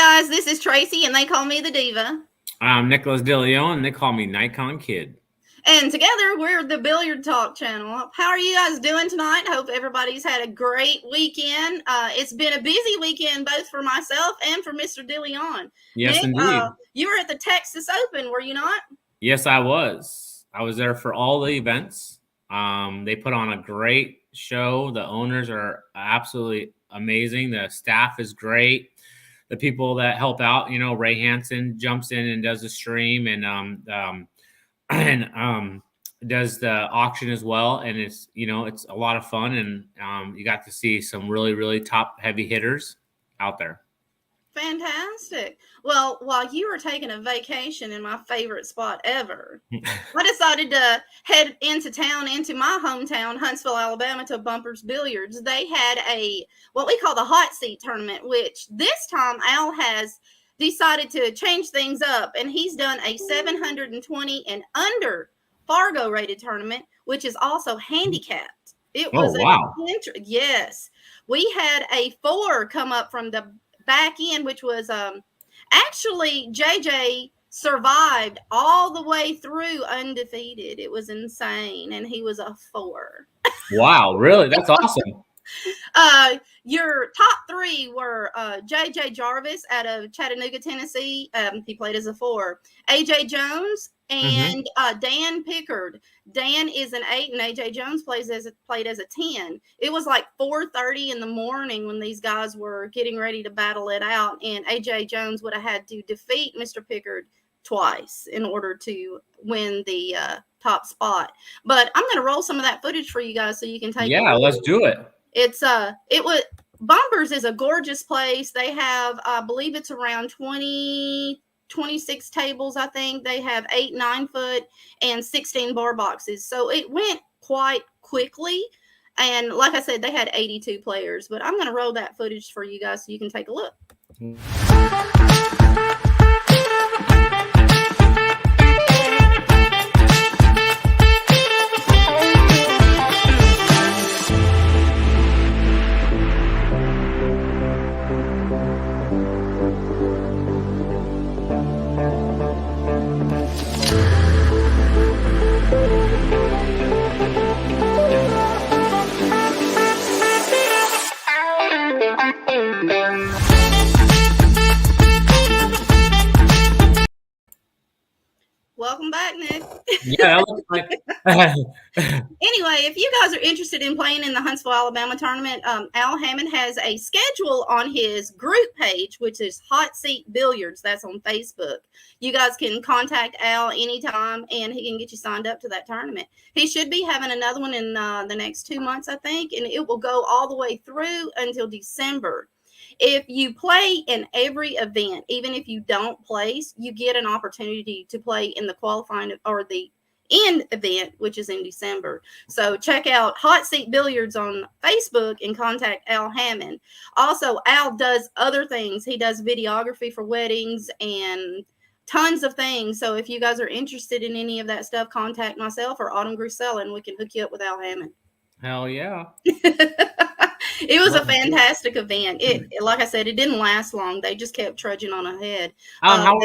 guys, this is Tracy, and they call me the Diva. I'm Nicholas DeLeon, and they call me NikonKid. And together, we're the Billiard Talk channel. How are you guys doing tonight? Hope everybody's had a great weekend. It's been a busy weekend, both for myself and for Mr. DeLeon. Yes, Nick, indeed. You were at the Texas Open, were you not? Yes, I was. I was there for all the events. They put on a great show. The owners are absolutely amazing. The staff is great. The people that help out, Ray Hansen jumps in and does the stream and does the auction as well. And it's a lot of fun, and you got to see some really, really top heavy hitters out there. Fantastic. Well, while you were taking a vacation in my favorite spot ever, I decided to head into my hometown, Huntsville, Alabama, to Bumpers Billiards. They had what we call the hot seat tournament, which this time Al has decided to change things up, and he's done a 720 and under Fargo rated tournament, which is also handicapped. It was wow. Yes. We had a 4 come up from the back end, which was actually JJ survived all the way through undefeated. It was insane, and he was a 4. Wow, really? That's awesome. Your top 3 were JJ Jarvis out of Chattanooga, Tennessee. He played as a 4. AJ Jones and Dan Pickard. Dan is an 8, and AJ Jones played as a 10. It was like 4:30 in the morning when these guys were getting ready to battle it out, and AJ Jones would have had to defeat Mr. Pickard twice in order to win the top spot. But I'm going to roll some of that footage for you guys so you can take. Yeah, let's do it. Bumpers is a gorgeous place. They have, I believe it's around 26 tables. I think they have 8 9-foot and 16 bar boxes. So it went quite quickly. And like I said, they had 82 players, but I'm going to roll that footage for you guys so you can take a look. Welcome back, Nick. Yeah, that looks like. Anyway, if you guys are interested in playing in the Huntsville, Alabama tournament, Al Hammond has a schedule on his group page, which is Hot Seat Billiards. That's on Facebook. You guys can contact Al anytime, and he can get you signed up to that tournament. He should be having another one in the next 2 months, I think, and it will go all the way through until December. If you play in every event, even if you don't place, you get an opportunity to play in the qualifying or the end event, which is in December. So check out Hot Seat Billiards on Facebook and contact Al Hammond. Also, Al does other things. He does videography for weddings and tons of things. So if you guys are interested in any of that stuff, contact myself or Autumn Grusella, and we can hook you up with Al Hammond. Hell yeah. It was a fantastic event. Like I said, it didn't last long. They just kept trudging on ahead. How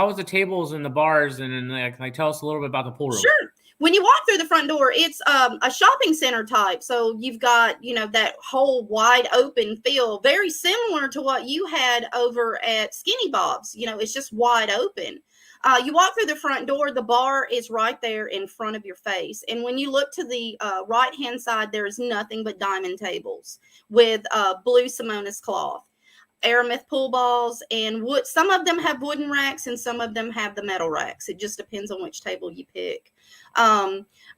was the tables and the bars, and then can tell us a little bit about the pool room? Sure. When you walk through the front door, it's a shopping center type. So you've got, that whole wide open feel, very similar to what you had over at Skinny Bob's. It's just wide open. You walk through the front door, the bar is right there in front of your face. And when you look to the right-hand side, there's nothing but diamond tables with blue Simonis cloth, Aramith pool balls, and wood. Some of them have wooden racks and some of them have the metal racks. It just depends on which table you pick.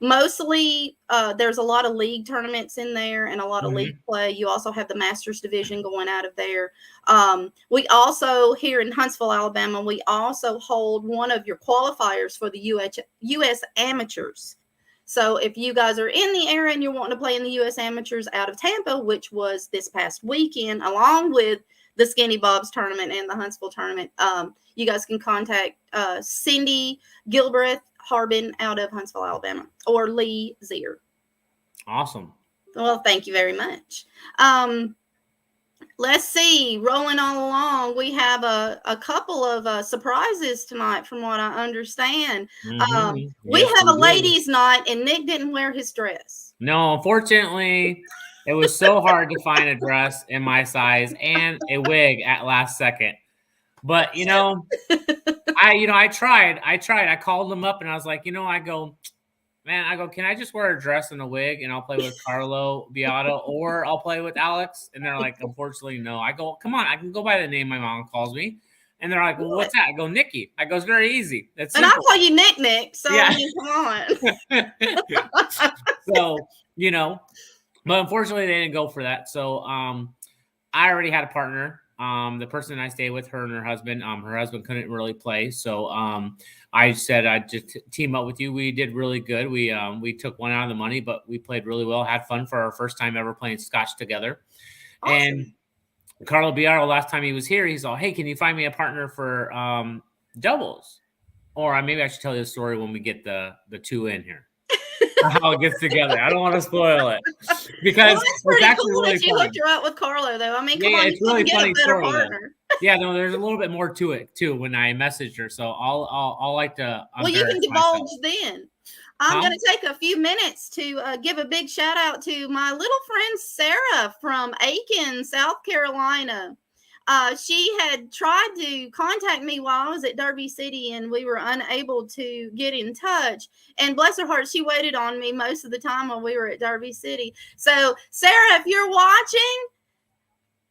Mostly, there's a lot of league tournaments in there and a lot of league play. You also have the Masters division going out of there. We also, here in Huntsville, Alabama, we also hold one of your qualifiers for the U.S. Amateurs. So if you guys are in the area and you're wanting to play in the U.S. Amateurs out of Tampa, which was this past weekend, along with the Skinny Bob's tournament and the Huntsville tournament, you guys can contact Cindy Gilbreth Harbin out of Huntsville, Alabama, or Lee Zier. Awesome. Well, thank you very much. Let's see. Rolling on along, we have a couple of surprises tonight, from what I understand. We Yes, have we a do. ladies' night, and Nick didn't wear his dress. No, unfortunately, it was so hard to find a dress in my size and a wig at last second. But I tried. I called them up and I was like, can I just wear a dress and a wig and I'll play with Carlo Beato or I'll play with Alex? And they're like, unfortunately, no. I go, come on, I can go by the name my mom calls me. And they're like, well, what's that? I go, Nikki. I go, it's very easy. It's And I simple. call you Nick. So Yeah. I mean, come on. So, but unfortunately they didn't go for that. So I already had a partner. The person I stayed with, her and her husband couldn't really play. So I said I'd just team up with you. We did really good. We took one out of the money, but we played really well, had fun for our first time ever playing Scotch together. Awesome. And Carlo Biaro, last time he was here, he's all, hey, can you find me a partner for doubles? Or maybe I should tell you the story when we get the two in here. How it gets together. I don't want to spoil it because it's pretty cool really that you funny. hooked her up with Carlo, though. I mean, come on, it's really funny get a better story, partner. Yeah, no, there's a little bit more to it too when I messaged her. So I'll like to. Well, you can divulge then. I'm going to take a few minutes to give a big shout out to my little friend Sarah from Aiken, South Carolina. She had tried to contact me while I was at Derby City, and we were unable to get in touch. And bless her heart, she waited on me most of the time while we were at Derby City. So, Sarah, if you're watching,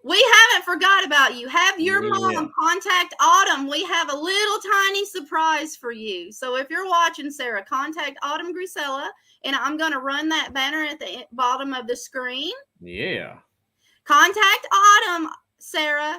we haven't forgot about you. Have your mom contact Autumn. We have a little tiny surprise for you. So if you're watching, Sarah, contact Autumn Grisella, and I'm going to run that banner at the bottom of the screen. Yeah. Contact Autumn, Sarah,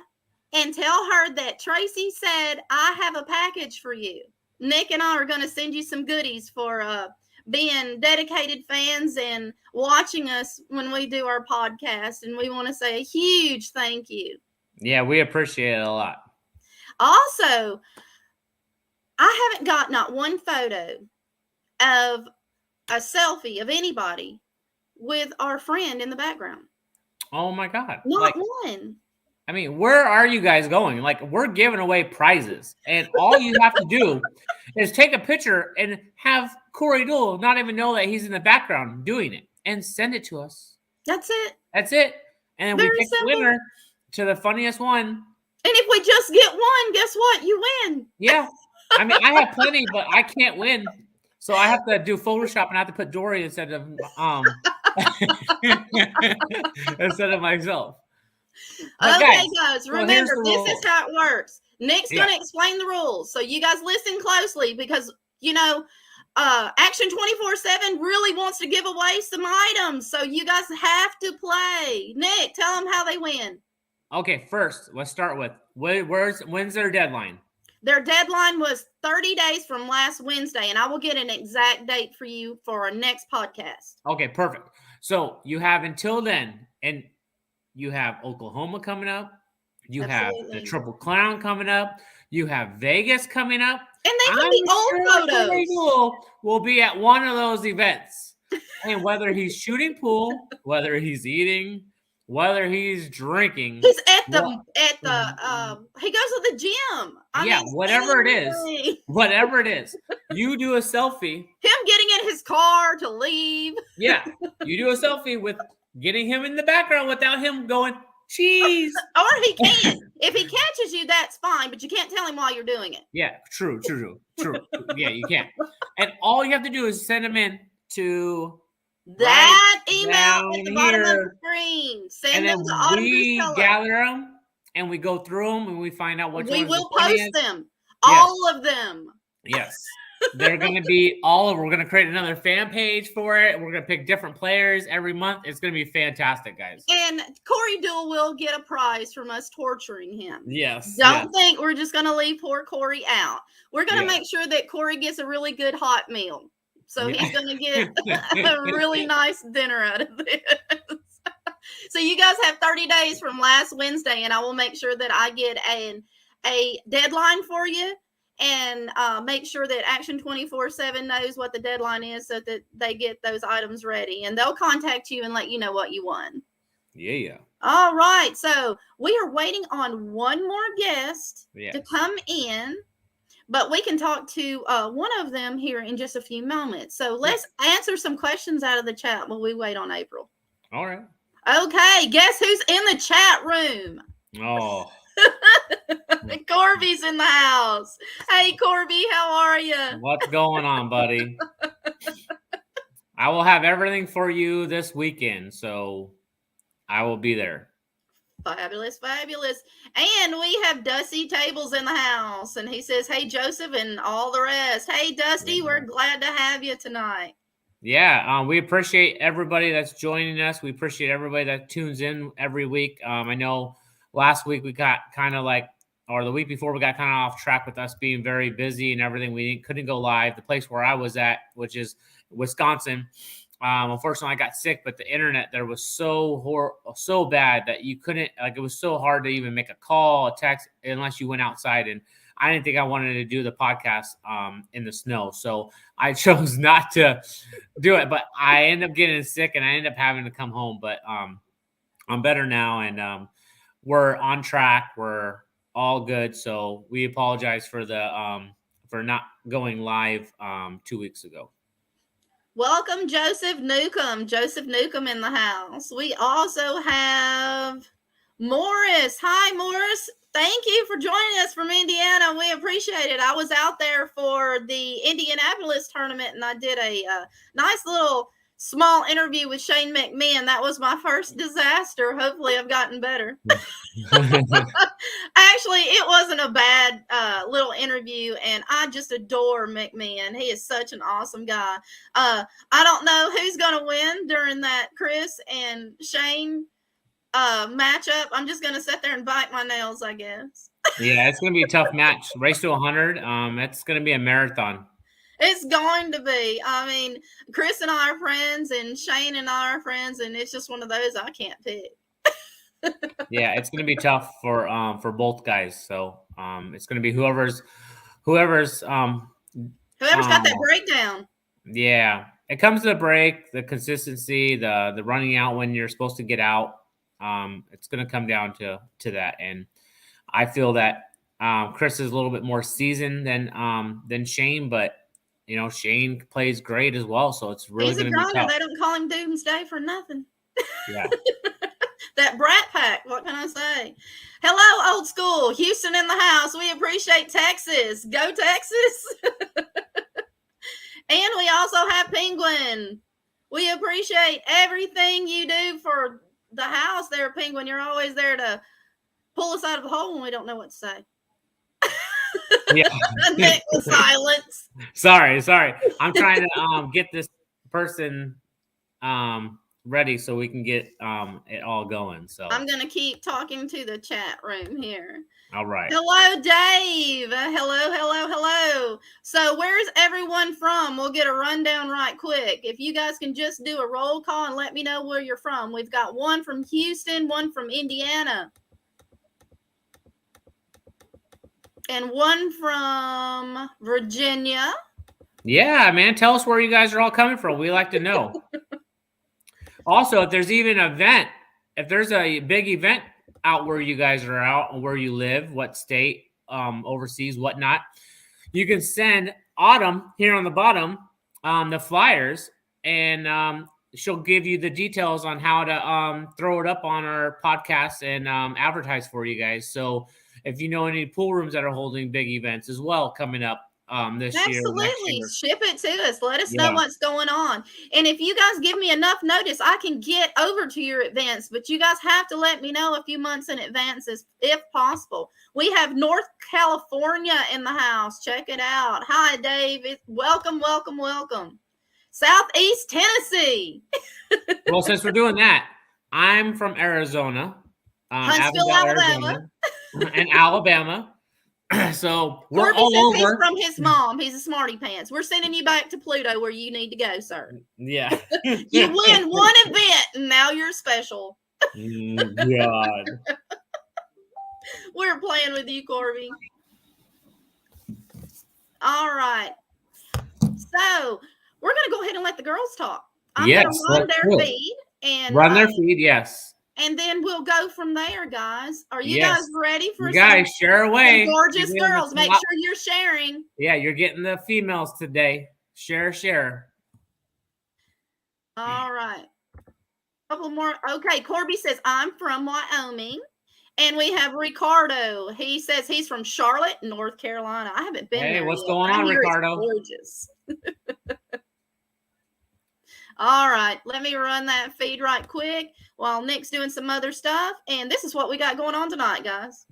and tell her that Tracy said, I have a package for you. Nick and I are going to send you some goodies for being dedicated fans and watching us when we do our podcast. And we want to say a huge thank you. Yeah, we appreciate it a lot. Also, I haven't got not one photo of a selfie of anybody with our friend in the background. Oh my God. Not one. I mean, where are you guys going? We're giving away prizes, and all you have to do is take a picture and have Corey Duell not even know that he's in the background doing it and send it to us. That's it. And we pick the winner to the funniest one. And if we just get one, guess what? You win. Yeah. I mean, I have plenty, but I can't win. So I have to do Photoshop and I have to put Dory instead of instead of myself. Okay, guys, remember, this is how it works. Nick's going to explain the rules. So you guys listen closely because, Action 24/7 really wants to give away some items. So you guys have to play. Nick, tell them how they win. Okay, first, let's start with when's their deadline? Their deadline was 30 days from last Wednesday, and I will get an exact date for you for our next podcast. Okay, perfect. So you have until then, and you have Oklahoma coming up. You have the Triple Crown coming up. You have Vegas coming up. And they can be old photos. We'll be at one of those events. And whether he's shooting pool, whether he's eating, whether he's drinking. He's at the he goes to the gym. Whatever it is. You do a selfie. Him getting in his car to leave. Yeah. You do a selfie with getting him in the background without him going, cheese. Or he can. If he catches you, that's fine, but you can't tell him while you're doing it. Yeah, true. Yeah, you can't. And all you have to do is send him in to that email at the bottom of the screen. Send them to Autumn we gather them and we go through them and we find out which ones. We will post them. All of them. Yes. They're going to be we're going to create another fan page for it. We're going to pick different players every month. It's going to be fantastic, guys. And Corey Duell will get a prize from us torturing him. Yes. Don't think we're just going to leave poor Corey out. We're going to make sure that Corey gets a really good hot meal. So he's going to get a really nice dinner out of this. So you guys have 30 days from last Wednesday, and I will make sure that I get a deadline for you. And make sure that Action 24/7 knows what the deadline is so that they get those items ready. And they'll contact you and let you know what you won. Yeah. All right. So we are waiting on one more guest to come in, but we can talk to one of them here in just a few moments. So let's answer some questions out of the chat while we wait on April. All right. Okay. Guess who's in the chat room? Oh. Corby's in the house. Hey, Corby, how are you? What's going on, buddy? I will have everything for you this weekend, so I will be there. Fabulous, fabulous. And we have Dusty Tables in the house. And he says, hey, Joseph, and all the rest. Hey, Dusty, we're glad to have you tonight. Yeah, we appreciate everybody that's joining us. We appreciate everybody that tunes in every week. I know last week we got kind of like, or the week before, we got kind of off track with us being very busy and everything. We couldn't go live. The place where I was at, which is Wisconsin, unfortunately, I got sick, but the internet there was so bad that you couldn't, like, it was so hard to even make a call, a text, unless you went outside. And I didn't think I wanted to do the podcast in the snow. So I chose not to do it, but I ended up getting sick and I ended up having to come home. But I'm better now, and we're on track. We're all good. So we apologize for the for not going live 2 weeks ago. Welcome, Joseph Newcomb. Joseph Newcomb in the house. We also have Morris. Hi, Morris. Thank you for joining us from Indiana. We appreciate it. I was out there for the Indianapolis tournament, and I did a nice little small interview with Shane McMahon. That was my first disaster. Hopefully, I've gotten better. Actually, it wasn't a bad little interview, and I just adore McMahon. He is such an awesome guy. I don't know who's going to win during that Chris and Shane matchup. I'm just going to sit there and bite my nails, I guess. Yeah, it's going to be a tough match. Race to 100. It's going to be a marathon. It's going to be. I mean, Chris and I are friends, and Shane and I are friends, and it's just one of those I can't pick. Yeah, it's going to be tough for both guys. So it's going to be whoever's got that breakdown. Yeah, it comes to the break, the consistency, the running out when you're supposed to get out. It's going to come down to that, and I feel that Chris is a little bit more seasoned than Shane, but you know, Shane plays great as well, so it's really going to be tough. They don't call him Doomsday for nothing. Yeah. That Brat Pack, what can I say? Hello, old school. Houston in the house. We appreciate Texas. Go Texas. And we also have Penguin. We appreciate everything you do for the house there, Penguin. You're always there to pull us out of the hole when we don't know what to say. Yeah. Nick with silence. Sorry. I'm trying to get this person ready so we can get it all going. So I'm gonna keep talking to the chat room here. All right. Hello, Dave. Hello. So where's everyone from? We'll get a rundown right quick. If you guys can just do a roll call and let me know where you're from. We've got one from Houston, one from Indiana, and one from Virginia. Yeah, man. Tell us where you guys are all coming from. We like to know. Also, if there's even an event, if there's a big event out where you guys are out, where you live, what state, overseas, whatnot, you can send Autumn here on the bottom the flyers, and she'll give you the details on how to throw it up on our podcast and advertise for you guys. So if you know any pool rooms that are holding big events as well coming up this year. Absolutely. Ship it to us. Let us know what's going on. And if you guys give me enough notice, I can get over to your events, but you guys have to let me know a few months in advance if possible. We have North California in the house. Check it out. Hi, Dave. Welcome. Southeast Tennessee. Well, since we're doing that, I'm from Arizona. Huntsville, Alabama. And Alabama. So we're Corby all over. He's from his mom. He's a smarty pants. We're sending you back to Pluto where you need to go, sir. Yeah. You win one event and now you're special. God. We're playing with you, Corby. All right. So we're going to go ahead and let the girls talk. I'm going to run their feed. And run their feed, yes. and then we'll go from there, guys. Are you Yes. guys ready for You guys share away? some gorgeous girls? Make sure you're sharing. Yeah, you're getting the females today. Share. All right. A couple more. Okay, Corby says, I'm from Wyoming. And we have Ricardo. He says he's from Charlotte, North Carolina. I haven't been there. Hey, what's yet. going on, Ricardo? Gorgeous. All right, let me run that feed right quick while Nick's doing some other stuff. And this is what we got going on tonight, guys.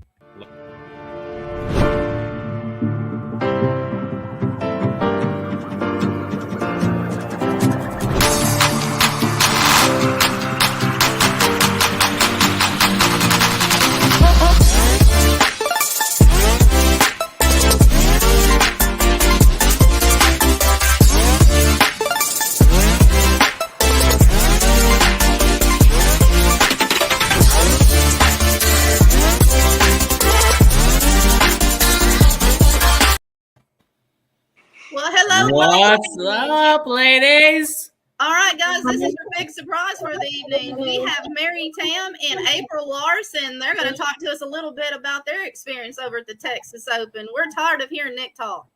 Well, hello. What's up, ladies? All right, guys, this is your big surprise for the evening. We have Mary Tam and April Larson. They're going to talk to us a little bit about their experience over at the Texas Open. We're tired of hearing Nick talk.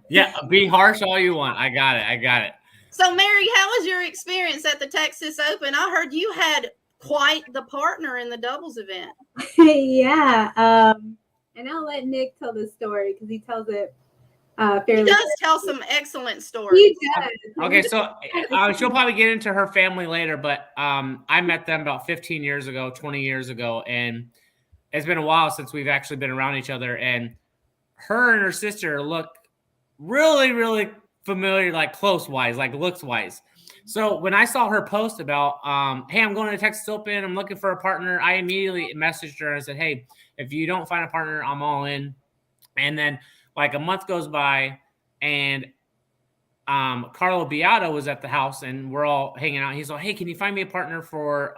Yeah, be harsh all you want. I got it. So, Mary, how was your experience at the Texas Open? I heard you had quite the partner in the doubles event. Yeah. And I'll let Nick tell the story because he tells it fairly. He does tell some excellent stories. He does. Okay, so she'll probably get into her family later, but I met them about 15 years ago, 20 years ago, and it's been a while since we've actually been around each other. And her and her sister look really, really familiar, like close-wise, like looks-wise. So when I saw her post about, hey, I'm going to the Texas Open, I'm looking for a partner, I immediately messaged her and said, hey, if you don't find a partner, I'm all in. And then like a month goes by and Carlo Beato was at the house and we're all hanging out. He's like, hey, can you find me a partner for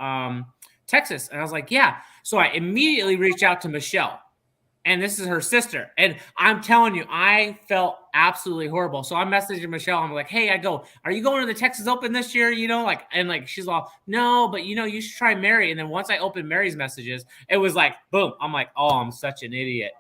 Texas? And I was like, yeah. So I immediately reached out to Michelle. And this is her sister. And I'm telling you, I felt absolutely horrible. So I'm messaging Michelle. I'm like, hey, are you going to the Texas Open this year? You know, like, and like, she's all, no, but you know, you should try Mary. And then once I opened Mary's messages, it was like, boom. I'm like, oh, I'm such an idiot.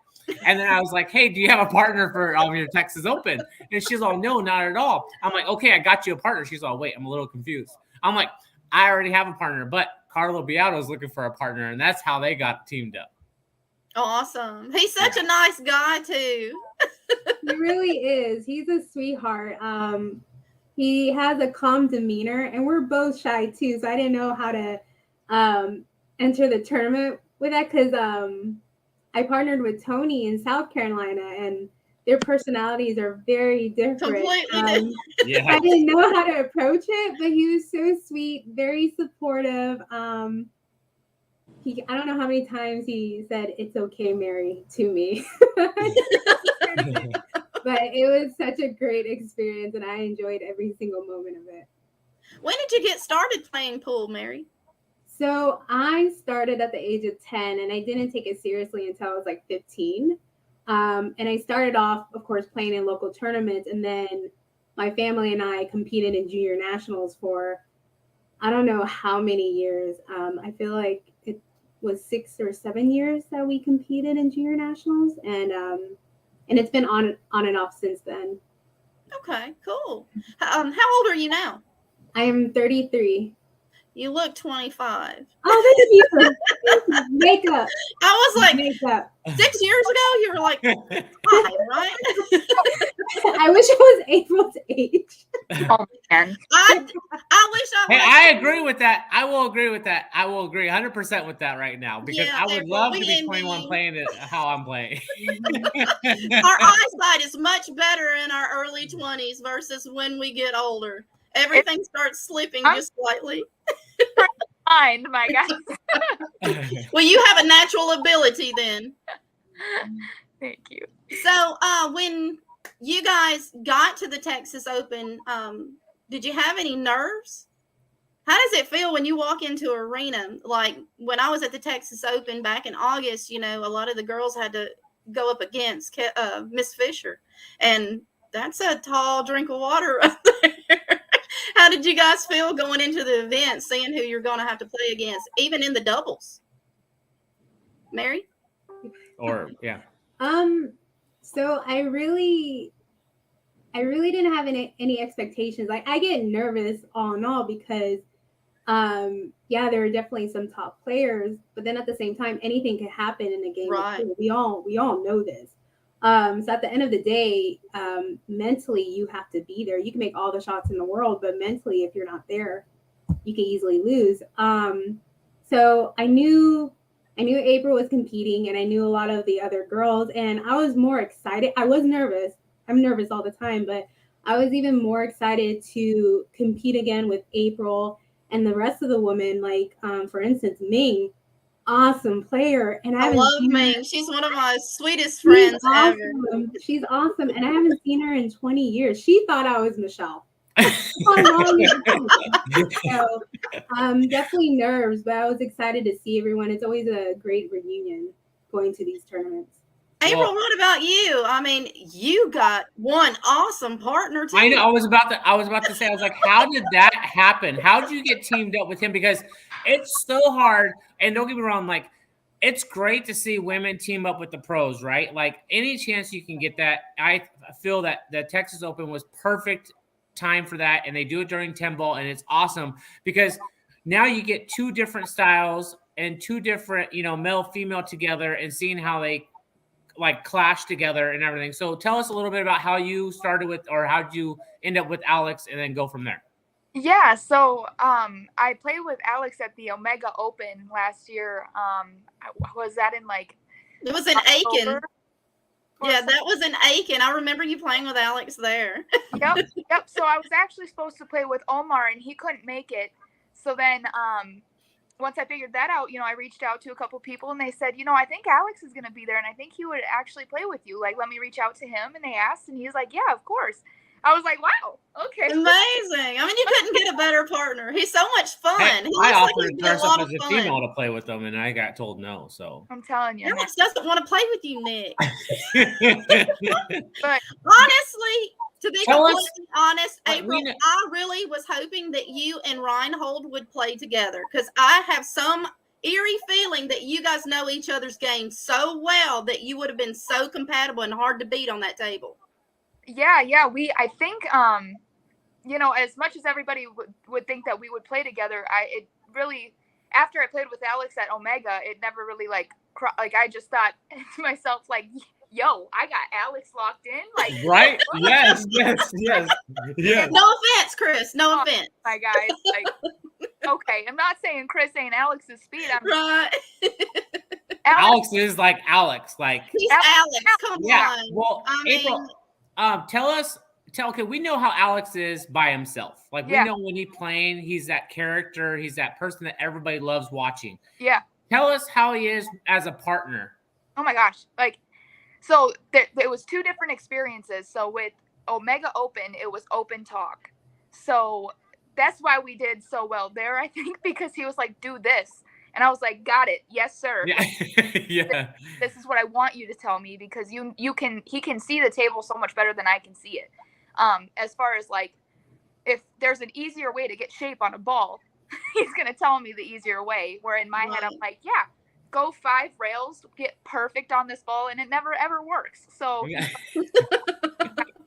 And then I was like, hey, do you have a partner for your Texas Open? And she's all, no, not at all. I'm like, okay, I got you a partner. She's all, wait, I'm a little confused. I'm like, I already have a partner, but Carlo Beato is looking for a partner. And that's how they got teamed up. Awesome. He's such a nice guy too. He really is. He's a sweetheart. He has a calm demeanor and we're both shy too. So I didn't know how to enter the tournament with that because I partnered with Tony in South Carolina and their personalities are very different. Completely different. Yeah. I didn't know how to approach it, but he was so sweet, very supportive. I don't know how many times he said, it's okay, Mary, to me. But it was such a great experience and I enjoyed every single moment of it. When did you get started playing pool, Mary? So I started at the age of 10 and I didn't take it seriously until I was like 15. And I started off, of course, playing in local tournaments. And then my family and I competed in junior nationals for, I don't know how many years. I feel like it was 6 or 7 years that we competed in junior nationals. And it's been on and off since then. Okay, cool. How old are you now? I am 33. You look 25. Oh, thank you. Makeup. I was like, Makeup. 6 years ago, you were like 5, right? I wish it was April's age. Oh man. I wish I was. Hey, I agree with that. I will agree with that. I will agree 100% with that right now because Yeah, I would April, love to we be envy 21 you. playing it how I'm playing. Our eyesight is much better in our early 20s versus when we get older. Everything starts slipping just slightly. Mind, my guys. Well, you have a natural ability then. Thank you. So when you guys got to the Texas Open, did you have any nerves? How does it feel when you walk into an arena? Like when I was at the Texas Open back in August, you know, a lot of the girls had to go up against Miss Fisher. And that's a tall drink of water right there. How did you guys feel going into the event, seeing who you're going to have to play against, even in the doubles? Mary? Or yeah. So I really didn't have any expectations. Like, I get nervous all in all because yeah, there are definitely some top players, but then at the same time, anything can happen in a game. Right. We all know this. So at the end of the day, mentally you have to be there. You can make all the shots in the world, but mentally, if you're not there, you can easily lose. So I knew April was competing, and I knew a lot of the other girls, and I was more excited. I was nervous. I'm nervous all the time, but I was even more excited to compete again with April and the rest of the women. Like, for instance, Ming, awesome player, and I love Ming. She's one of my sweetest friends ever. She's awesome, and I haven't seen her in 20 years. She thought I was Michelle. So, definitely nerves, but I was excited to see everyone. It's always a great reunion going to these tournaments. April, what about you? I mean, you got one awesome partner too. I know. I was about to say, I was like, how did that happen? How did you get teamed up with him? Because it's so hard. And don't get me wrong, like, it's great to see women team up with the pros, right? Like, any chance you can get that. I feel that the Texas Open was perfect time for that, and they do it during 10 ball, and it's awesome because now you get two different styles and two different, male female together, and seeing how they like clash together and everything. So tell us a little bit about how you started with, or how did you end up with Alex, and then go from there. Yeah, so I played with Alex at the Omega Open last year. Was that in like it was in Aiken? Yeah, that was in Aiken. I remember you playing with Alex there. Yep. So I was actually supposed to play with Omar, and he couldn't make it. So then once I figured that out, I reached out to a couple people, and they said, I think Alex is going to be there, and I think he would actually play with you. Like, let me reach out to him. And they asked, and he's like, yeah, of course. I was like, wow, okay. Amazing. I mean, you couldn't get a better partner. He's so much fun. Hey, I offered to dress up as a female to play with them, and I got told no. So I'm telling you, Alex doesn't want to play with you, Nick. But honestly, to be completely honest, April, I really was hoping that you and Reinhold would play together, because I have some eerie feeling that you guys know each other's game so well that you would have been so compatible and hard to beat on that table. Yeah. I think, as much as everybody would think that we would play together, it really, after I played with Alex at Omega, it never really I just thought to myself, like, yo, I got Alex locked in. Like, right? Yes. No offense, Chris. No offense. My guys, like, okay, I'm not saying Chris ain't Alex's speed. Right. Alex is like Alex. Like, he's Alex. Come on. Well, April, we know how Alex is by himself. Like, we know when he's playing, he's that character, he's that person that everybody loves watching. Yeah. Tell us how he is as a partner. Oh my gosh. Like, so there was two different experiences. So with Omega Open, it was open talk. So that's why we did so well there, I think, because he was like, do this. And I was like, got it. Yes, sir. Yeah. Yeah. This is what I want you to tell me, because he can see the table so much better than I can see it. As far as like, if there's an easier way to get shape on a ball, he's going to tell me the easier way. Where in my head, I'm like, yeah, go 5 rails, get perfect on this ball. And it never, ever works. So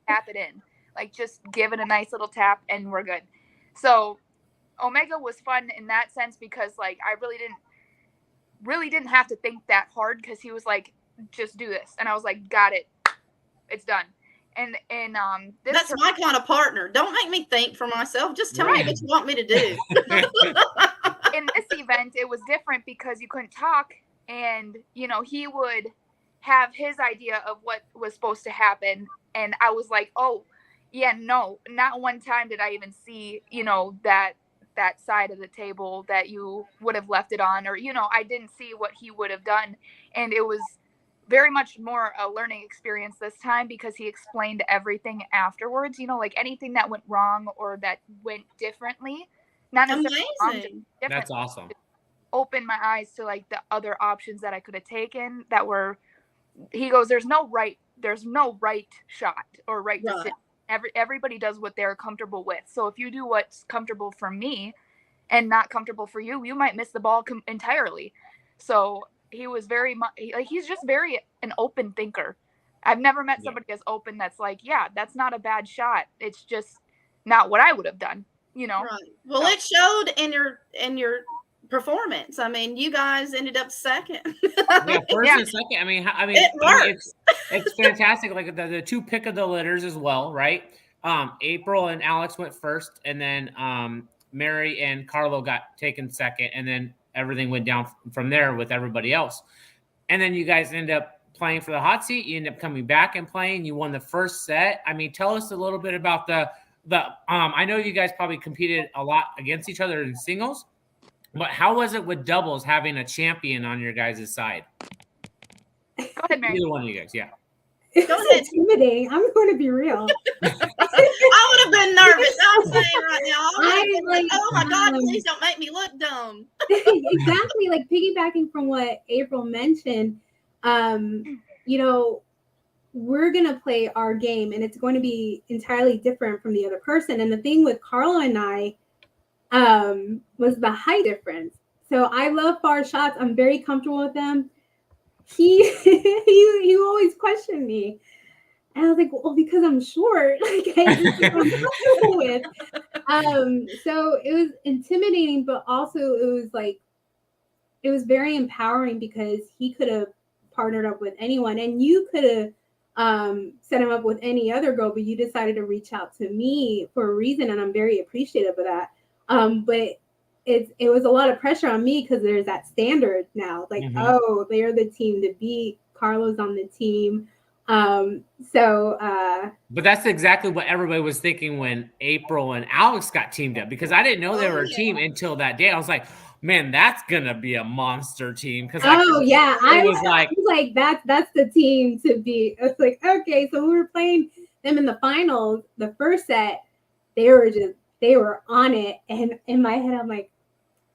tap it in, like, just give it a nice little tap and we're good. So Omega was fun in that sense, because like, I really didn't have to think that hard, because he was like, just do this. And I was like, got it. It's done. And that's my kind of partner. Don't make me think for myself. Just tell me what you want me to do. In this event, it was different because you couldn't talk, and he would have his idea of what was supposed to happen, and I was like, oh yeah, no, not one time did I even see that side of the table that you would have left it on, or I didn't see what he would have done. And it was very much more a learning experience this time, because he explained everything afterwards, like anything that went wrong or that went differently. Not necessarily wrong, that's awesome. Opened my eyes to like the other options that I could have taken that were, he goes, there's no right shot or right decision. everybody does what they're comfortable with. So if you do what's comfortable for me and not comfortable for you, you might miss the ball entirely. So he was very much like, he's just very an open thinker. I've never met somebody as open that's like, yeah, that's not a bad shot. It's just not what I would have done, you know? Right. Well, it showed in your performance. I mean, you guys ended up second. Yeah, first and second. I mean, it works. It's fantastic. Like the two pick of the litters as well, right? April and Alex went first, and then Mary and Carlo got taken second, and then everything went down from there with everybody else. And then you guys end up playing for the hot seat. You end up coming back and playing. You won the first set. I mean, tell us a little bit about the I know you guys probably competed a lot against each other in singles, but how was it with doubles having a champion on your guys' side? Go ahead, Mary. Either one of you guys, yeah. It's intimidating. I'm going to be real. I would have been nervous. I'm saying right now, oh my God, please don't make me look dumb. Exactly. Like piggybacking from what April mentioned, you know, we're going to play our game and it's going to be entirely different from the other person. And the thing with Carlo and I was the height difference. So I love far shots. I'm very comfortable with them. He always questioned me. And I was like, well, because I'm short. Like, I'm comfortable with. So it was intimidating, but also it was very empowering because he could have partnered up with anyone and you could have set him up with any other girl, but you decided to reach out to me for a reason, and I'm very appreciative of that. But it was a lot of pressure on me because there's that standard now, like, oh, they're the team to beat. Carlo's on the team. But that's exactly what everybody was thinking when April and Alex got teamed up, because I didn't know they were a team until that day. I was like, man, that's gonna be a monster team. Because I was like, that's the team to beat. It's like, okay, so we were playing them in the finals. The first set, they were on it, and in my head, I'm like,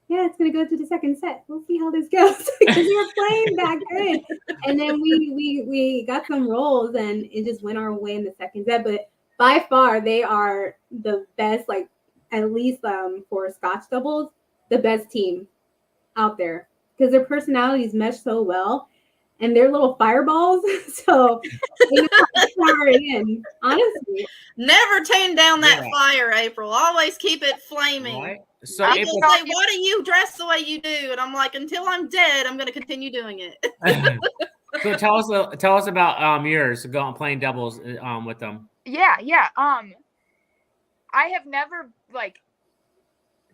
yeah, it's gonna go to the second set. We'll see how this goes because we were playing that good. And then we got some rolls, and it just went our way in the second set. But by far, they are the best. Like at least for Scotch doubles, the best team out there because their personalities mesh so well, and they're little fireballs. So they know how to fire it in. Honestly, never tune down that fire, April. Always keep it flaming. Right. So people say, why do you dress the way you do? And I'm like, until I'm dead, I'm going to continue doing it. So tell us about yours going playing doubles with them. Yeah. I have never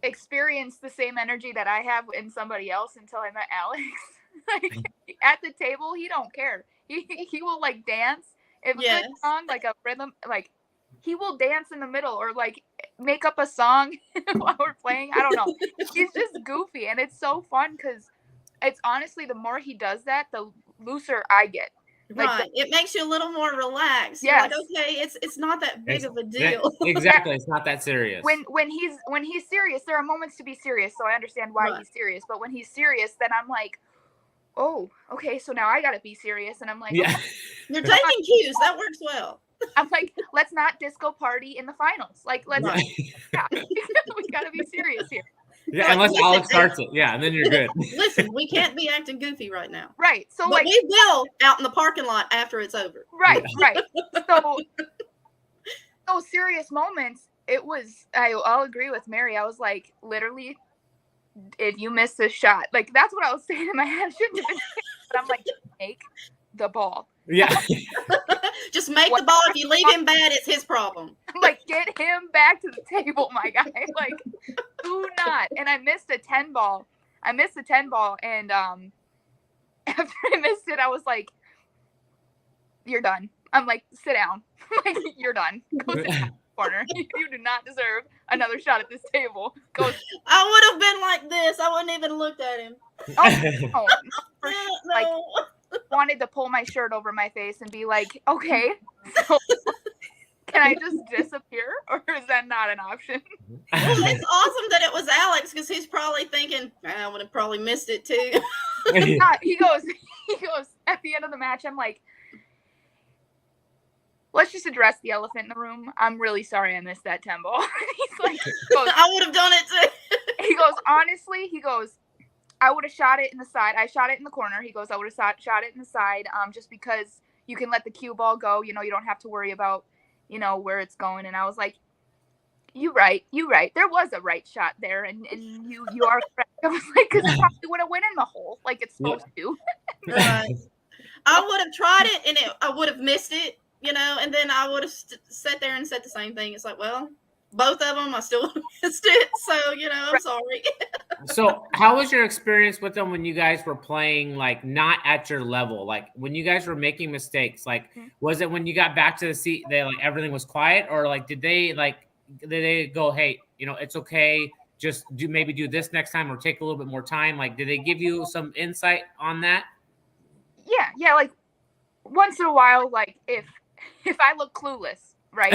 experienced the same energy that I have in somebody else until I met Alex. At the table, he don't care. He will dance. If a good song, like a rhythm, he will dance in the middle or make up a song while we're playing. I don't know. He's just goofy, and it's so fun because it's honestly the more he does that, the looser I get. Right. It makes you a little more relaxed. Yeah. Like, okay, it's not that big of a deal. Exactly. It's not that serious. When he's serious, there are moments to be serious, so I understand why he's serious. But when he's serious, then I'm like, oh, okay, so now I gotta be serious. And I'm like, okay. You're taking cues. That works well. I'm like, let's not disco party in the finals. We gotta be serious here. Yeah, unless Alex starts it. Yeah, and then you're good. Listen, we can't be acting goofy right now. Right. So but we will out in the parking lot after it's over. Right. So those serious moments, I'll agree with Mary. I was like, literally, if you miss this shot, that's what I was saying in my head. But I'm like, make the ball. Yeah. Just make the ball. If you leave him bad, it's his problem. Get him back to the table, my guy. Do not. And I missed a 10 ball. And after I missed it, I was like, you're done. I'm like, sit down. You're done. Go sit down in the corner. You do not deserve another shot at this table. I would have been like this. I wouldn't even looked at him. Oh, no. Wanted to pull my shirt over my face and be like, okay, so can I just disappear, or is that not an option? Well, it's awesome that it was Alex because he's probably thinking, I would have probably missed it too. He goes at the end of the match, I'm like, let's just address the elephant in the room. I'm really sorry I missed that 10 ball. He's like, I would have done it too. He goes, honestly, I would have shot it in the side. I shot it in the corner. He goes, I would have shot it in the side, just because you can let the cue ball go. You don't have to worry about, where it's going. And I was like, you right. There was a right shot there, and you are correct. I was like, because it probably would have went in the hole like it's supposed to. Right. I would have tried it, and I would have missed it, and then I would have sat there and said the same thing. It's like, well, both of them, I still would have missed it. So, I'm sorry. So how was your experience with them when you guys were playing, like, not at your level? Like, when you guys were making mistakes, like, was it when you got back to the seat, everything was quiet? Or, like, did they go, hey, it's okay, just maybe do this next time, or take a little bit more time? Like, did they give you some insight on that? Yeah, like, once in a while, like, if I look clueless, right,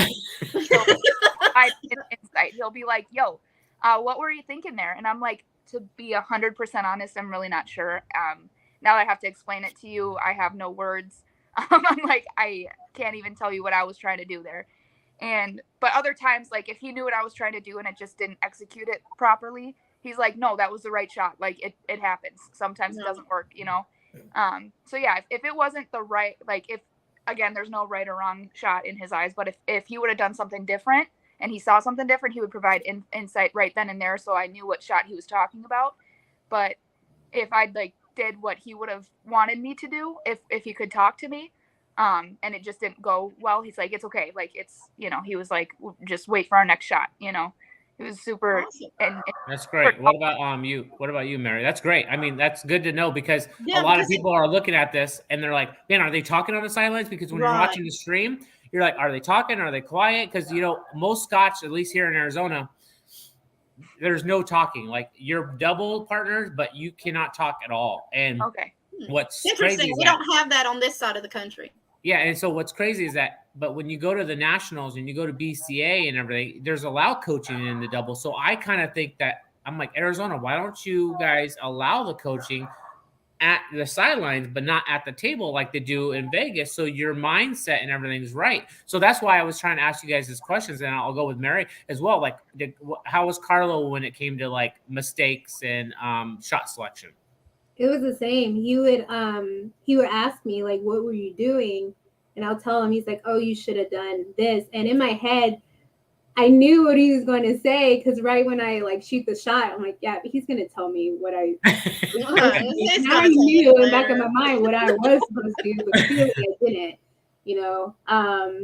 he'll be like, yo, what were you thinking there? And I'm like, to be 100% honest, I'm really not sure. Now that I have to explain it to you, I have no words. I'm like, I can't even tell you what I was trying to do there. But other times, like, if he knew what I was trying to do and it just didn't execute it properly, he's like, no, that was the right shot. Like, it happens. Sometimes it doesn't work, So yeah, if it wasn't the right, like, if, again, there's no right or wrong shot in his eyes, but if he would have done something different and he saw something different, he would provide insight right then and there, so I knew what shot he was talking about. But if I'd, like, did what he would have wanted me to do, if he could talk to me, and it just didn't go well, he's like, it's okay. Like, it's, he was like, just wait for our next shot. It was super. Awesome. And That's great. What about you? What about you, Mary? That's great. I mean, that's good to know, because a lot of people are looking at this and they're like, man, are they talking on the sidelines? Because when you're watching the stream, you're like, are they talking? Are they quiet? Because, most Scotch, at least here in Arizona, there's no talking. Like, you're double partners, but you cannot talk at all. And what's interesting, crazy is we don't have that on this side of the country. Yeah, and so what's crazy is that, but when you go to the nationals and you go to BCA and everything, there's allowed coaching in the double. So I kind of think that, I'm like, Arizona, why don't you guys allow the coaching at the sidelines, but not at the table like they do in Vegas, so your mindset and everything's right? So that's why I was trying to ask you guys these questions, and I'll go with Mary as well. Like, how was Carlo when it came to, like, mistakes and shot selection? It was the same. He would ask me, like, what were you doing? And I'll tell him. He's like, oh, you should have done this. And in my head, I knew what he was going to say, because right when I, like, shoot the shot, I'm like, yeah, he's going to tell me what I now I knew in the back of my mind what I was supposed to do, but clearly I didn't,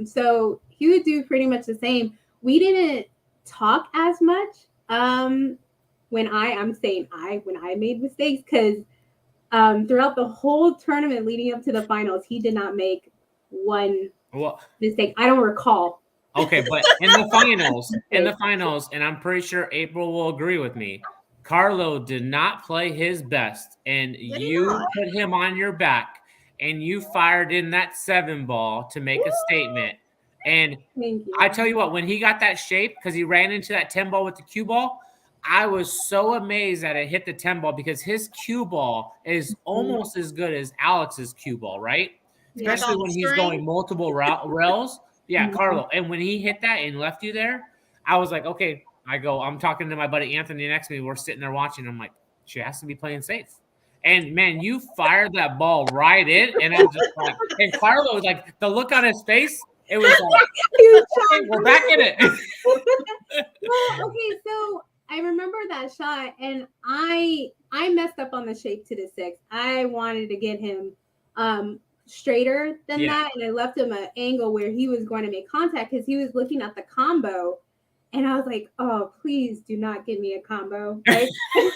So he would do pretty much the same. We didn't talk as much when I made mistakes, because throughout the whole tournament leading up to the finals, he did not make one mistake. I don't recall. Okay, but in the finals, and I'm pretty sure April will agree with me, Carlo did not play his best, and you put him on your back, and you fired in that 7 ball to make a statement. And I tell you what, when he got that shape, because he ran into that 10 ball with the cue ball, I was so amazed that it hit the 10 ball, because his cue ball is almost as good as Alex's cue ball, right? Especially when he's going multiple rails. Yeah, Carlo. And when he hit that and left you there, I was like, okay. I'm talking to my buddy Anthony next to me. We're sitting there watching. I'm like, she has to be playing safe. And, man, you fired that ball right in. And I was just like, and Carlo was like, the look on his face, it was like, okay, we're back in it. Well, okay, so I remember that shot, and I messed up on the shape to the 6. I wanted to get him straighter than that, and I left him an angle where he was going to make contact, because he was looking at the combo, and I was like, oh, please do not give me a combo, right? Please.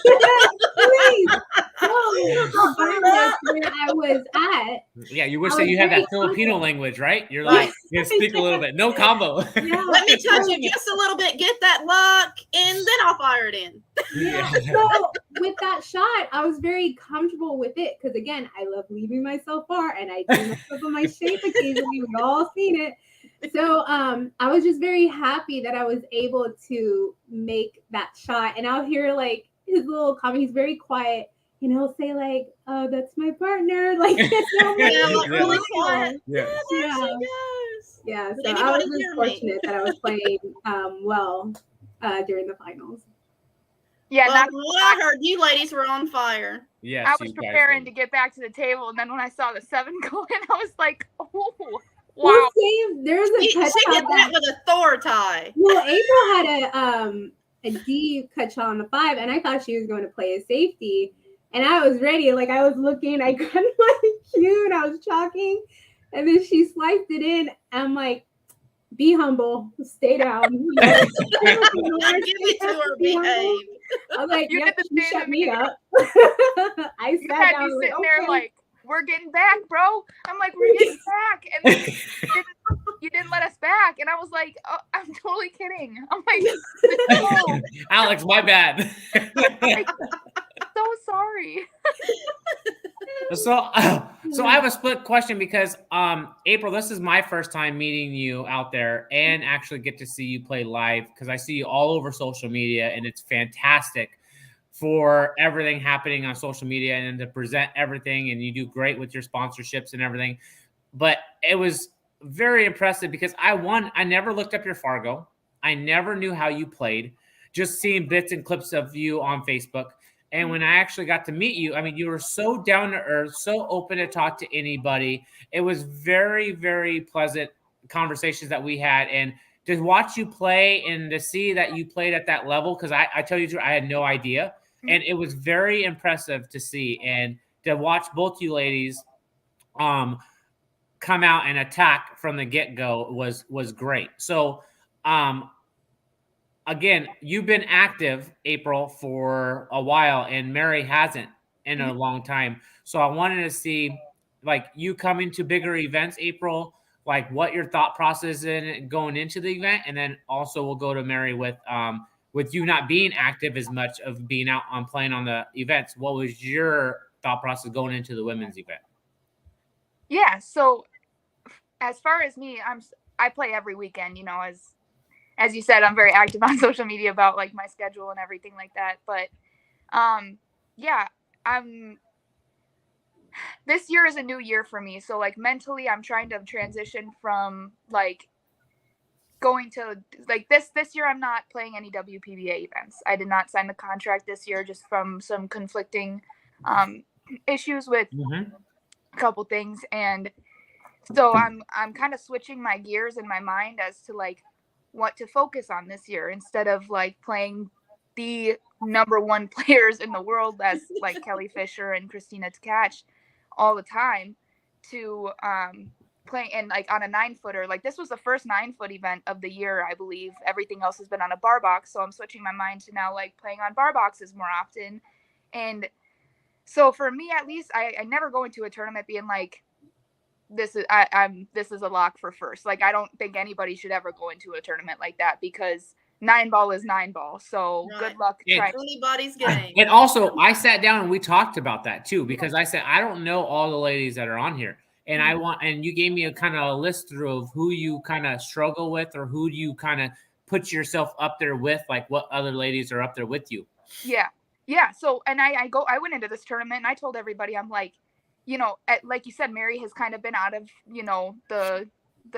Where I was at. Yeah, you wish that you had that Filipino language, right? You're like, you speak a little bit. No combo. Yeah, let me touch you just a little bit, get that lock, and then I'll fire it in. Yeah. So with that shot, I was very comfortable with it, because, again, I love leaving myself far, and I do myself on my shape occasionally. We've all seen it. So I was just very happy that I was able to make that shot. And I'll hear, like, his little comment. He's very quiet. And he'll say, like, oh, that's my partner. Like, really quiet. Yeah. Yes. Yeah, Did so I anybody was hear me? fortunate that I was playing well during the finals. Yeah, Well, not from what I heard, you ladies were on fire. Yes, I you was guys preparing were. to get back to the table, and then when I saw the 7 go in, I was like, "Oh, Well, wow!" same. There's a She cut did shot that with authority. Well, April had a D cut shot on the 5, and I thought she was going to play a safety, and I was ready. Like I was looking, I got my cue, and I was chalking, and then she sliced it in. I'm like, be humble, stay down. Give it to her, behave. I was like, You yep, did the she same shut to me me. up. I You sat had down me like, sitting there okay. like, "We're getting back, bro." I'm like, "We're getting back," and then you didn't let us back, and I was like, "Oh, I'm totally kidding." I'm like, "No, Alex, my bad. so sorry." So I have a split question because April, this is my first time meeting you out there and actually get to see you play live because I see you all over social media and it's fantastic for everything happening on social media and to present everything, and you do great with your sponsorships and everything. But it was very impressive because I never looked up your Fargo. I never knew how you played, just seeing bits and clips of you on Facebook. And when I actually got to meet you, I mean, you were so down to earth, so open to talk to anybody. It was very, very pleasant conversations that we had. And to watch you play and to see that you played at that level, because I tell you, I had no idea. And it was very impressive to see. And to watch both you ladies come out and attack from the get-go was great. So again, you've been active, April, for a while, and Mary hasn't in a long time. So I wanted to see, like, you coming to bigger events, April, like what your thought process in going into the event, and then also we'll go to Mary with you not being active as much of being out on playing on the events. What was your thought process going into the women's event? Yeah. So as far as me, I play every weekend. You know, as you said, I'm very active on social media about like my schedule and everything like that. But yeah, this year is a new year for me. So like mentally, I'm trying to transition from like going to like this year. I'm not playing any WPBA events. I did not sign the contract this year just from some conflicting issues with a couple things, and so I'm kind of switching my gears in my mind as to like what to focus on this year instead of like playing the number one players in the world as like Kelly Fisher and Christina Tkach all the time to playing and like on a 9-footer. Like this was the first 9-foot event of the year, I believe. Everything else has been on a bar box, so I'm switching my mind to now like playing on bar boxes more often. And so for me at least, I never go into a tournament being like, this is a lock for first. Like I don't think anybody should ever go into a tournament like that because 9-ball is 9-ball. So good luck trying. Anybody's game. And also, I sat down and we talked about that too because I said I don't know all the ladies that are on here, and and you gave me a kind of a list through of who you kind of struggle with or who you kind of put yourself up there with, like what other ladies are up there with you. Yeah. So and I went into this tournament and I told everybody, I'm like, you know, like you said, Mary has kind of been out of, you know, the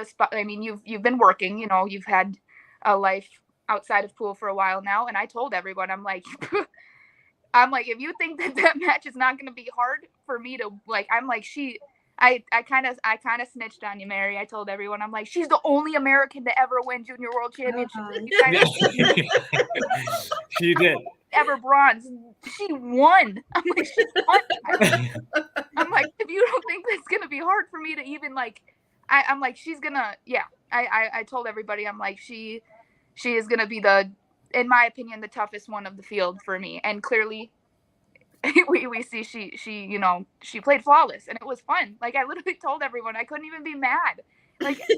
spot. I mean, you've been working, you know, you've had a life outside of pool for a while now. And I told everyone, I'm like, if you think that match is not going to be hard for me to like, I'm like, I kind of snitched on you, Mary. I told everyone, I'm like, she's the only American to ever win Junior World Championship. She did. Ever bronze. She won. I'm like, she won. I'm like, if you don't think that's gonna be hard for me to even like, I'm like, she's gonna, yeah. I told everybody, I'm like, she is gonna be in my opinion, the toughest one of the field for me. And clearly, we see she you know, she played flawless and it was fun. Like I literally told everyone I couldn't even be mad. Like you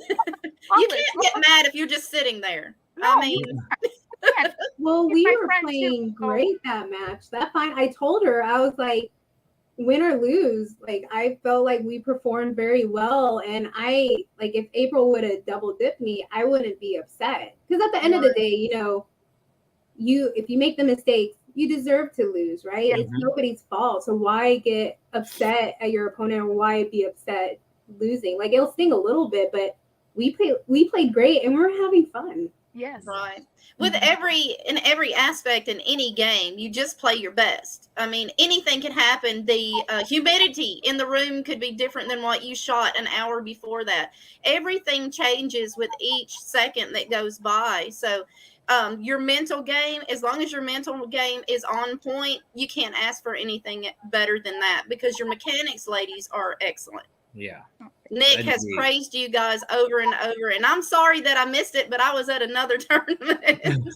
can't get mad if you're just sitting there. No, I mean. Well, we were playing great that match. That fine. I told her, I was like, win or lose, like I felt like we performed very well, and I like if April would have double dipped me, I wouldn't be upset because at the end of the day, you know, if you make the mistakes, you deserve to lose, right? It's nobody's fault, so why get upset at your opponent or why be upset losing? Like it'll sting a little bit, but we played great and we're having fun. Yes. Right. With every aspect in any game, you just play your best. I mean, anything can happen. The humidity in the room could be different than what you shot an hour before that. Everything changes with each second that goes by. So your mental game, as long as your mental game is on point, you can't ask for anything better than that, because your mechanics, ladies, are excellent. Yeah. Nick has praised you guys over and over, and I'm sorry that I missed it, but I was at another tournament.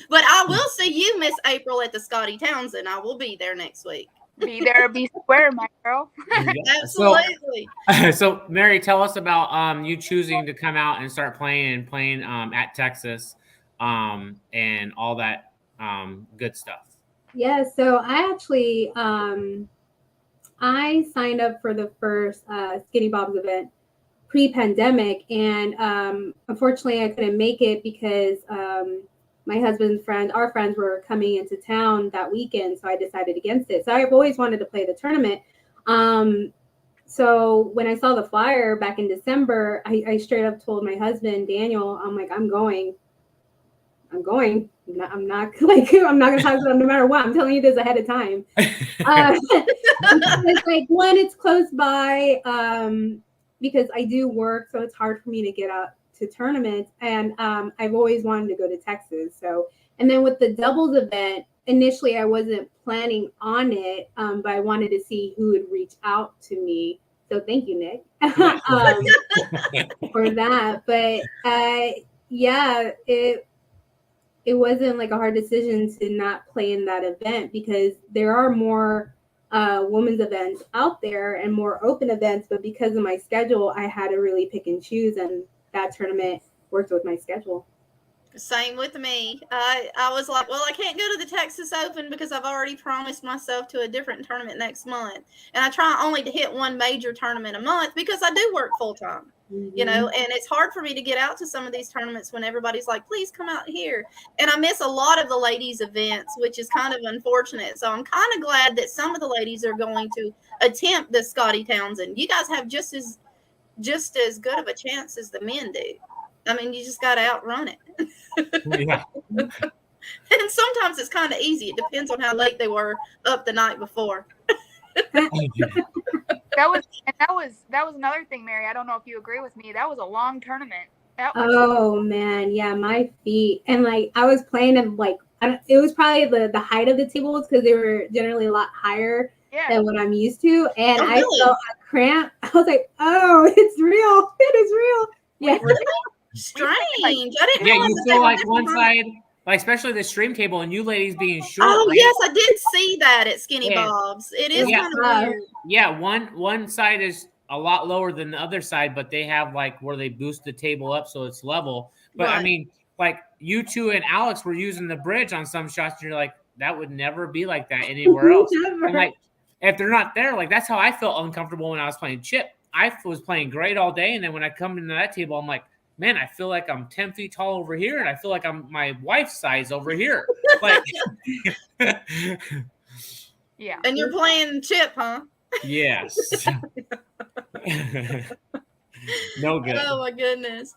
But I will see you, Miss April, at the Scotty Townsend. I will be there next week. Be there, be square, my girl. Absolutely. So, Mary, tell us about you choosing to come out and start playing at Texas, and all that good stuff. Yeah, so I actually I signed up for the first Skinny Bob's event pre-pandemic, and unfortunately I couldn't make it because my husband's our friends were coming into town that weekend, so I decided against it. So I've always wanted to play the tournament. So when I saw the flyer back in December, I straight up told my husband, Daniel, I'm like, I'm going. I'm not gonna talk about it no matter what. I'm telling you this ahead of time. It's like, one, it's close by, because I do work, so it's hard for me to get out to tournaments, and I've always wanted to go to Texas. So, and then with the doubles event, initially I wasn't planning on it, but I wanted to see who would reach out to me. So thank you, Nick, for that. But yeah, it wasn't like a hard decision to not play in that event, because there are more women's events out there and more open events, but because of my schedule, I had to really pick and choose, and that tournament worked with my schedule. Same with me. I was like, well, I can't go to the Texas Open because I've already promised myself to a different tournament next month. And I try only to hit one major tournament a month because I do work full time, you know, and it's hard for me to get out to some of these tournaments when everybody's like, please come out here. And I miss a lot of the ladies' events, which is kind of unfortunate. So I'm kind of glad that some of the ladies are going to attempt the Scotty Townsend. You guys have just as good of a chance as the men do. I mean, you just got to outrun it. Yeah. And sometimes it's kind of easy. It depends on how late they were up the night before. That was another thing, Mary. I don't know if you agree with me. That was a long tournament. Oh man, yeah, my feet. And like I was playing them like it was probably the height of the tables, because they were generally a lot higher than what I'm used to. And I felt a cramp. I was like, oh, it's real. It is real. Yeah. Really? Strange. I didn't know. Yeah, you feel like one side, like especially the stream table, and you ladies being short. Oh, like, yes, I did see that at Skinny Bob's. It is kind of weird. Yeah, one side is a lot lower than the other side, but they have like where they boost the table up so it's level. But I mean, like you two and Alex were using the bridge on some shots, and you're like, that would never be like that anywhere else. And like, if they're not there, like that's how I felt uncomfortable when I was playing chip. I was playing great all day, and then when I come into that table, I'm like, man, I feel like I'm 10 feet tall over here, and I feel like I'm my wife's size over here. Like, yeah. And you're playing chip, huh? Yes. No good. Oh my goodness.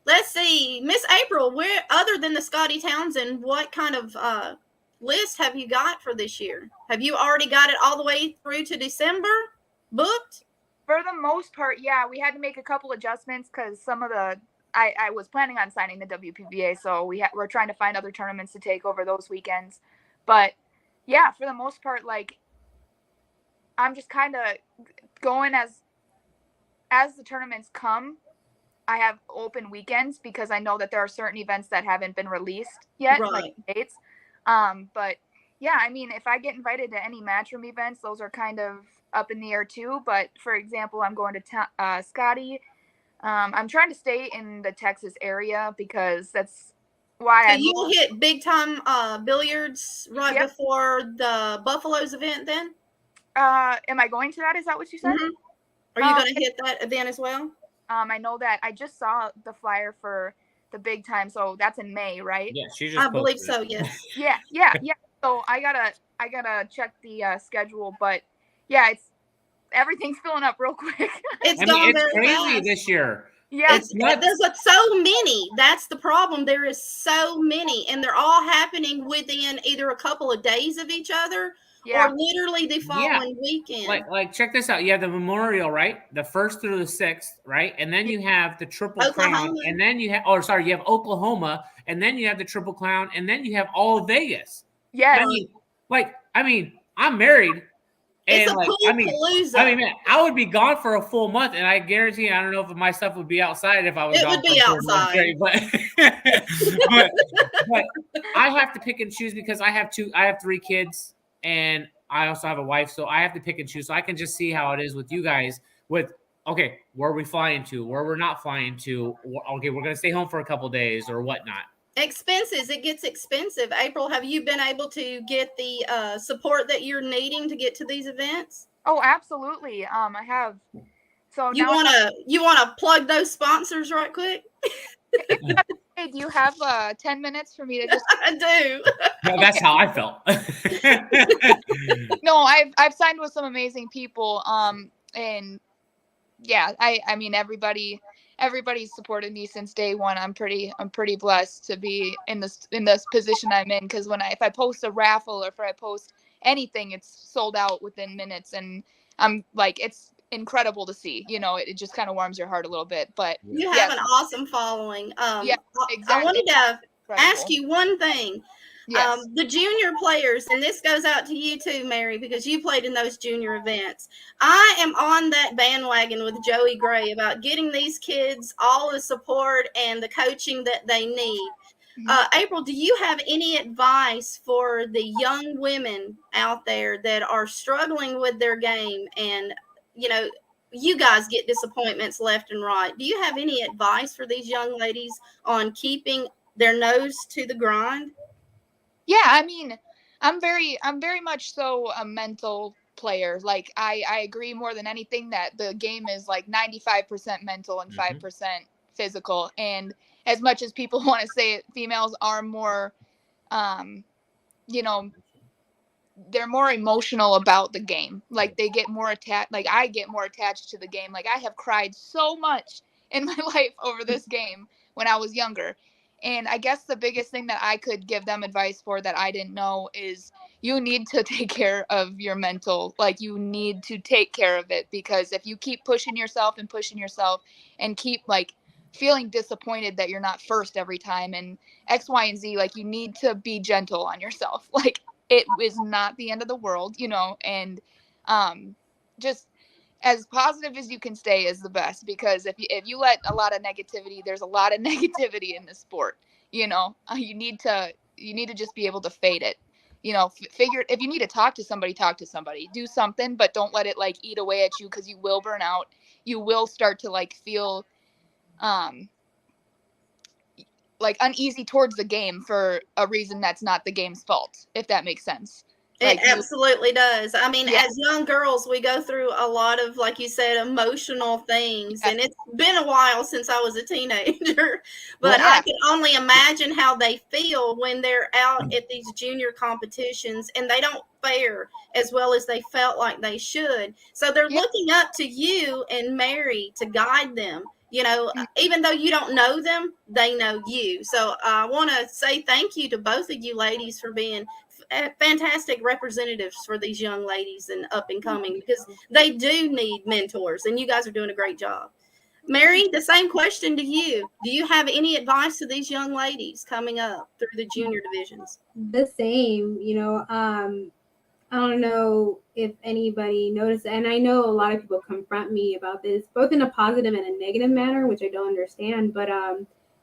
Let's see, Miss April. Where, other than the Scotty Townsend, what kind of list have you got for this year? Have you already got it all the way through to December booked? For the most part, yeah. We had to make a couple adjustments because some of I was planning on signing the WPBA, so we're trying to find other tournaments to take over those weekends. But yeah, for the most part, like I'm just kind of going as the tournaments come. I have open weekends because I know that there are certain events that haven't been released yet, like dates. But yeah, I mean, if I get invited to any Matchroom events, those are kind of up in the air too. But for example, I'm going to Scotty. I'm trying to stay in the Texas area because that's why you'll hit big time billiards before the Buffaloes event then? Am I going to that? Is that what you said? Mm-hmm. Are you going to hit that event as well? I know that I just saw the flyer for the big time, so that's in May, right? Yeah, she just I believe so, yes. Yeah. So I gotta check the schedule, but yeah, everything's filling up real quick. It's I mean, gone it's very crazy fast. this year. Yeah. It's there's so many. That's the problem. There is so many, and they're all happening within either a couple of days of each other Yeah. or literally the following weekend. Like check this out. You have the Memorial, right? The 1st through the 6th, right? And then you have the Triple Crown, Oklahoma. and then you have you have Oklahoma, and then you have the Triple Crown, and then you have all of Vegas. Yes. I mean, I'm married. It's And a like, pool-palooza. I mean, man, I would be gone for a full month, and I guarantee I don't know if my stuff would be outside if I was gone. It would be outside, but I have to pick and choose because I have 3 kids, and I also have a wife, so I have to pick and choose. So I can just see how it is with you guys. With okay, where are we flying to? Where we're not flying to? Okay, we're gonna stay home for a couple days or whatnot. Expenses. It gets expensive. April, have you been able to get the support that you're needing to get to these events? Oh, absolutely. I have. So you wanna plug those sponsors right quick? Hey, do you have 10 minutes for me to just? I do. No, that's how I felt. No, I've signed with some amazing people. And yeah, I mean everybody's supported me since day one. I'm pretty blessed to be in this position I'm in, because if I post a raffle or if I post anything, it's sold out within minutes, and I'm like, it's incredible to see. It just kind of warms your heart a little bit. But you have an awesome following. Yeah, exactly. I wanted to ask you one thing. Yes. The junior players, and this goes out to you too, Mary, because you played in those junior events. I am on that bandwagon with Joey Gray about getting these kids all the support and the coaching that they need. April, do you have any advice for the young women out there that are struggling with their game? And, you guys get disappointments left and right. Do you have any advice for these young ladies on keeping their nose to the grind? Yeah, I mean, I'm very much so a mental player. Like I agree more than anything that the game is like 95% mental and 5% physical. And as much as people want to say it, females are more, they're more emotional about the game. Like they get more attached. Like I get more attached to the game. Like I have cried so much in my life over this game when I was younger. And I guess the biggest thing that I could give them advice for that I didn't know is you need to take care of your mental. Like you need to take care of it, because if you keep pushing yourself and keep like feeling disappointed that you're not first every time and X, Y, and Z, like you need to be gentle on yourself. Like it is not the end of the world, and just as positive as you can stay is the best, because if you let a lot of negativity, there's a lot of negativity in this sport. You need to just be able to fade it. Figure if you need to talk to somebody, do something, but don't let it like eat away at you, because you will burn out. You will start to like feel like uneasy towards the game for a reason that's not the game's fault, if that makes sense. It absolutely does. I mean, as young girls, we go through a lot of, like you said, emotional things. And it's been a while since I was a teenager, but I can only imagine how they feel when they're out at these junior competitions and they don't fare as well as they felt like they should. So they're looking up to you and Mary to guide them. Even though you don't know them, they know you. So I want to say thank you to both of you ladies for being fantastic representatives for these young ladies and up and coming, because they do need mentors, and you guys are doing a great job. Mary, the same question to you. Do you have any advice to these young ladies coming up through the junior divisions? The same, I don't know if anybody noticed, and I know a lot of people confront me about this, both in a positive and a negative manner, which I don't understand, but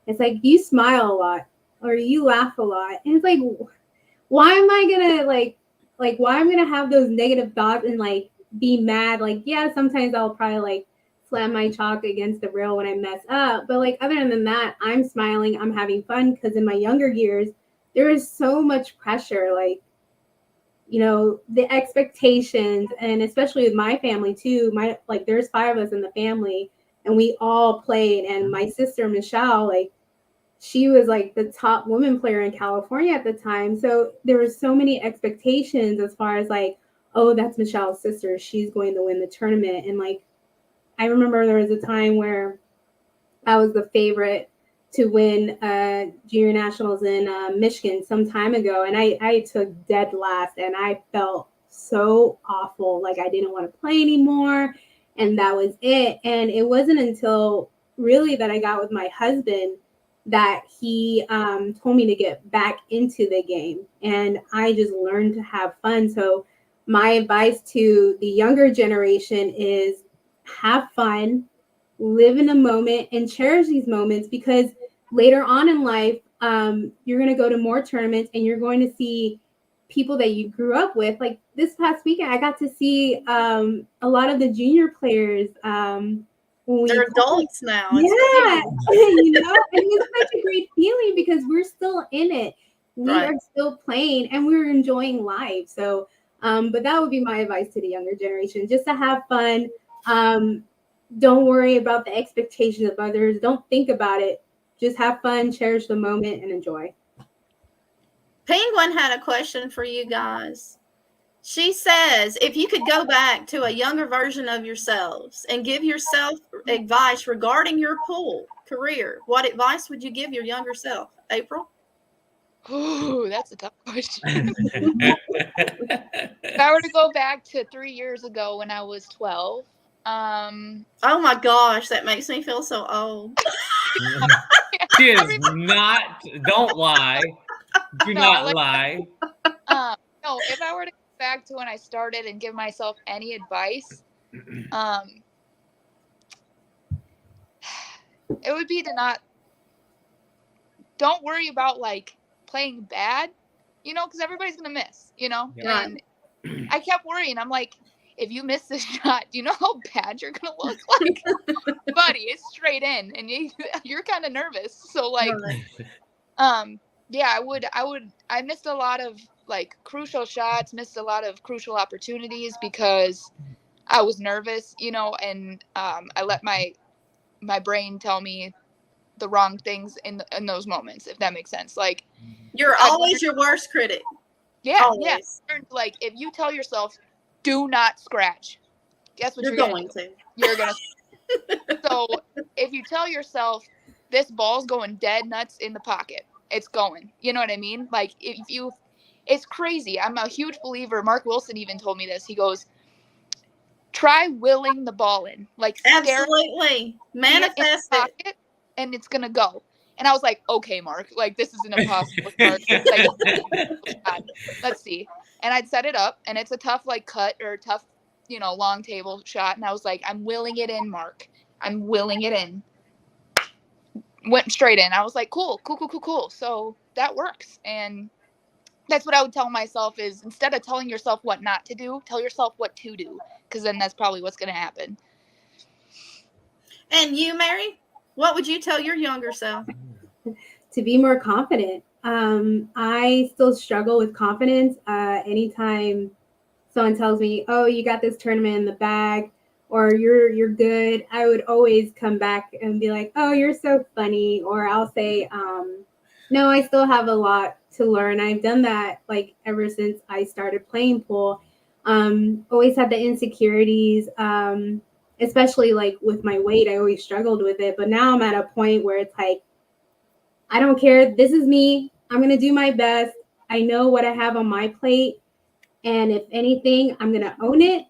it's like you smile a lot or you laugh a lot, and it's like, why am I gonna like why am I gonna have those negative thoughts and like be mad? Like, yeah, sometimes I'll probably like slam my chalk against the rail when I mess up, but like other than that, I'm smiling, I'm having fun, because in my younger years there is so much pressure, like the expectations, and especially with my family too. There's 5 of us in the family, and we all played. And my sister Michelle, like she was like the top women player in California at the time. So there were so many expectations as far as like, oh, that's Michelle's sister. She's going to win the tournament. And like, I remember there was a time where I was the favorite to win junior nationals in Michigan some time ago. And I took dead last, and I felt so awful. Like I didn't want to play anymore. And that was it. And it wasn't until really that I got with my husband that he told me to get back into the game. And I just learned to have fun. So my advice to the younger generation is have fun, live in a moment, and cherish these moments, because later on in life, you're going to go to more tournaments and you're going to see people that you grew up with. Like this past weekend, I got to see a lot of the junior players. They're adults now. Yeah, you know, and it's such a great feeling because we're still in it. We Right. are still playing and we're enjoying life. So, but that would be my advice to the younger generation: just to have fun. Don't worry about the expectations of others. Don't think about it. Just have fun, cherish the moment, and enjoy. Penguin had a question for you guys. She says, if you could go back to a younger version of yourselves and give yourself advice regarding your pool career, what advice would you give your younger self? April? Ooh, that's a tough question. If I were to go back to 3 years ago when I was 12, Oh my gosh, that makes me feel so old. She is not. Don't lie. Do No, not like- lie. no, if I were to go back to when I started and give myself any advice, it would be to don't worry about like playing bad, you know, because everybody's gonna miss, you know. Right. And I kept worrying. I'm like, if you miss this shot, do you know how bad you're gonna look? Like, buddy, it's straight in, and you're kind of nervous. So like, Right. yeah, I missed a lot of like crucial shots, missed a lot of crucial opportunities because I was nervous, you know, and I let my brain tell me the wrong things in those moments, if that makes sense. Like, You're always your worst critic. yeah, Always. yeah. Like, if you tell yourself, do not scratch, guess what You're you're going to do? to. You're gonna. So if you tell yourself this ball's going dead nuts in the pocket, it's going. You know what I mean? Like it's crazy. I'm a huge believer. Mark Wilson even told me this. He goes, try willing the ball in, like Absolutely. Manifest it. pocket, and it's gonna go. And I was like, okay, Mark, like this is an impossible start. Like, let's see. And I'd set it up, and it's a tough like cut or tough, you know, long table shot. And I was like, I'm willing it in, Mark. I'm willing it in. Went straight in. I was like, cool. So that works. And that's what I would tell myself is, instead of telling yourself what not to do, tell yourself what to do, because then that's probably what's going to happen. And you, Mary, what would you tell your younger self? To be more confident. I still struggle with confidence. Anytime someone tells me, oh, you got this tournament in the bag, or you're good, I would always come back and be like, oh, you're so funny. Or I'll say, no, I still have a lot to learn. I've done that like ever since I started playing pool. Always had the insecurities, especially like with my weight. I always struggled with it, but now I'm at a point where it's like, I don't care. This is me. I'm going to do my best. I know what I have on my plate. And if anything, I'm going to own it.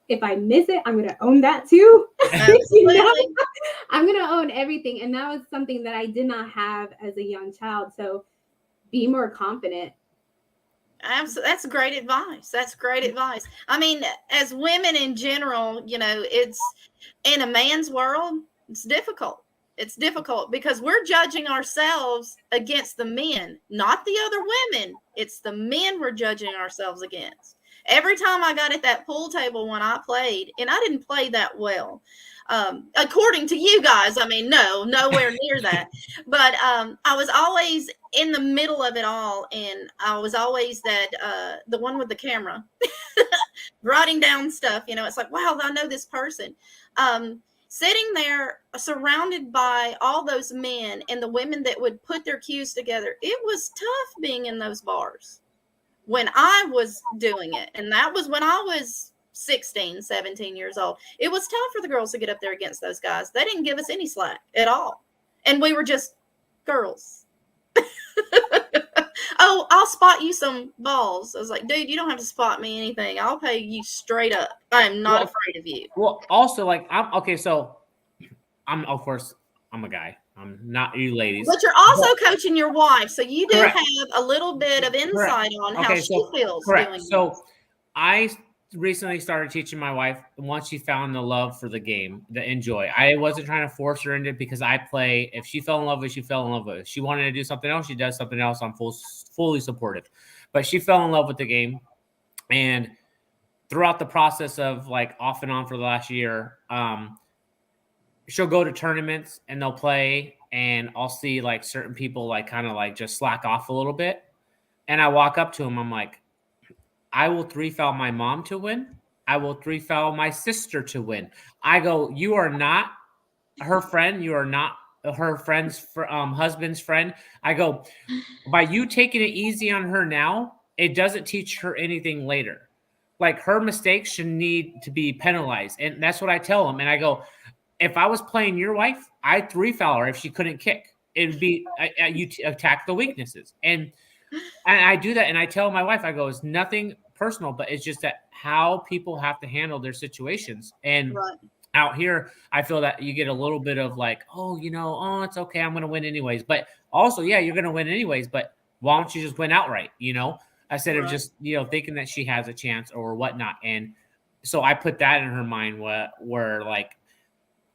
If I miss it, I'm going to own that too. You know? I'm going to own everything. And that was something that I did not have as a young child. So be more confident. That's great advice. That's great advice. I mean, as women in general, you know, it's in a man's world, it's difficult. It's difficult because we're judging ourselves against the men, not the other women. It's the men we're judging ourselves against. Every time I got at that pool table when I played, and I didn't play that well, according to you guys, I mean, nowhere near that. But I was always in the middle of it all, and I was always the one with the camera, writing down stuff. You know, it's like, wow, I know this person. Sitting there surrounded by all those men and the women that would put their cues together. It was tough being in those bars. when I was doing it. And that was when I was 16, 17 years old. It was tough for the girls to get up there against those guys. They didn't give us any slack at all. And we were just girls. Oh, I'll spot you some balls. I was like, dude, you don't have to spot me anything. I'll pay you straight up. I am not afraid of you. Well, also, like, of course, I'm a guy. I'm not you ladies. But you're also coaching your wife, so you do Correct. have a little bit of insight on how she feels correct. doing So this. I recently started teaching my wife once she found the love for the game, the enjoy. I wasn't trying to force her into it because I play. If she fell in love with it, she fell in love with it. If she wanted to do something else, she does something else. I'm fully supportive. But she fell in love with the game. And throughout the process of like off and on for the last year, she'll go to tournaments and they'll play. And I'll see like certain people like kind of like just slack off a little bit. And I walk up to them. I'm like, I will 3-foul my mom to win. I will 3-foul my sister to win. I go, you are not her friend. You are not her friend's husband's friend. I go, by you taking it easy on her now, it doesn't teach her anything later. Like her mistakes should need to be penalized. And that's what I tell them. And I go, if I was playing your wife, I'd 3-foul her if she couldn't kick. It'd be you attack the weaknesses. And I do that, and I tell my wife, I go, it's nothing personal, but it's just that how people have to handle their situations. And out here, I feel that you get a little bit of like, it's okay, I'm going to win anyways. But also, yeah, you're going to win anyways, but why don't you just win outright, instead of just, thinking that she has a chance or whatnot. And so I put that in her mind where like,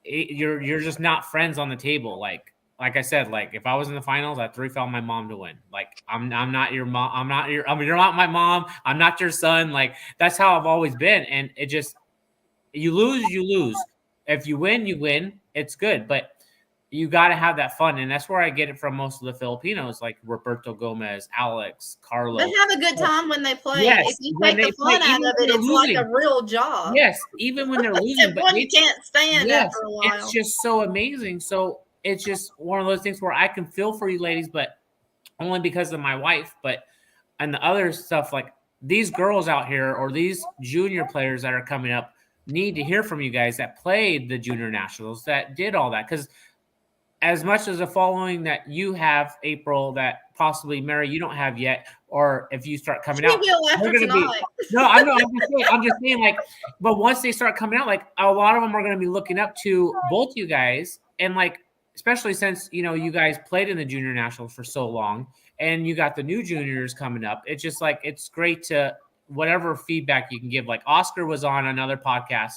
you're just not friends on the table. Like I said, like if I was in the finals, I'd 3-foul my mom to win. Like I'm not your mom. You're not my mom. I'm not your son. Like that's how I've always been. And it just, you lose. If you win, you win. It's good. But you got to have that fun. And that's where I get it from most of the Filipinos, like Roberto Gomez, Alex, Carlos. They have a good time when they play. Yes, if you take the fun out of it, it's like a real job. Yes, even when they're losing. But you can't stand after a while. It's just so amazing. So it's just one of those things where I can feel for you ladies, but only because of my wife. And the other stuff, like these girls out here or these junior players that are coming up need to hear from you guys that played the junior nationals, that did all that. Because as much as a following that you have, April, that possibly Mary you don't have yet, or if you start coming out, after tonight. I'm just saying, like, but once they start coming out, like a lot of them are going to be looking up to both you guys, and like, especially since you guys played in the junior nationals for so long, and you got the new juniors coming up. It's just like it's great to whatever feedback you can give. Like Oscar was on another podcast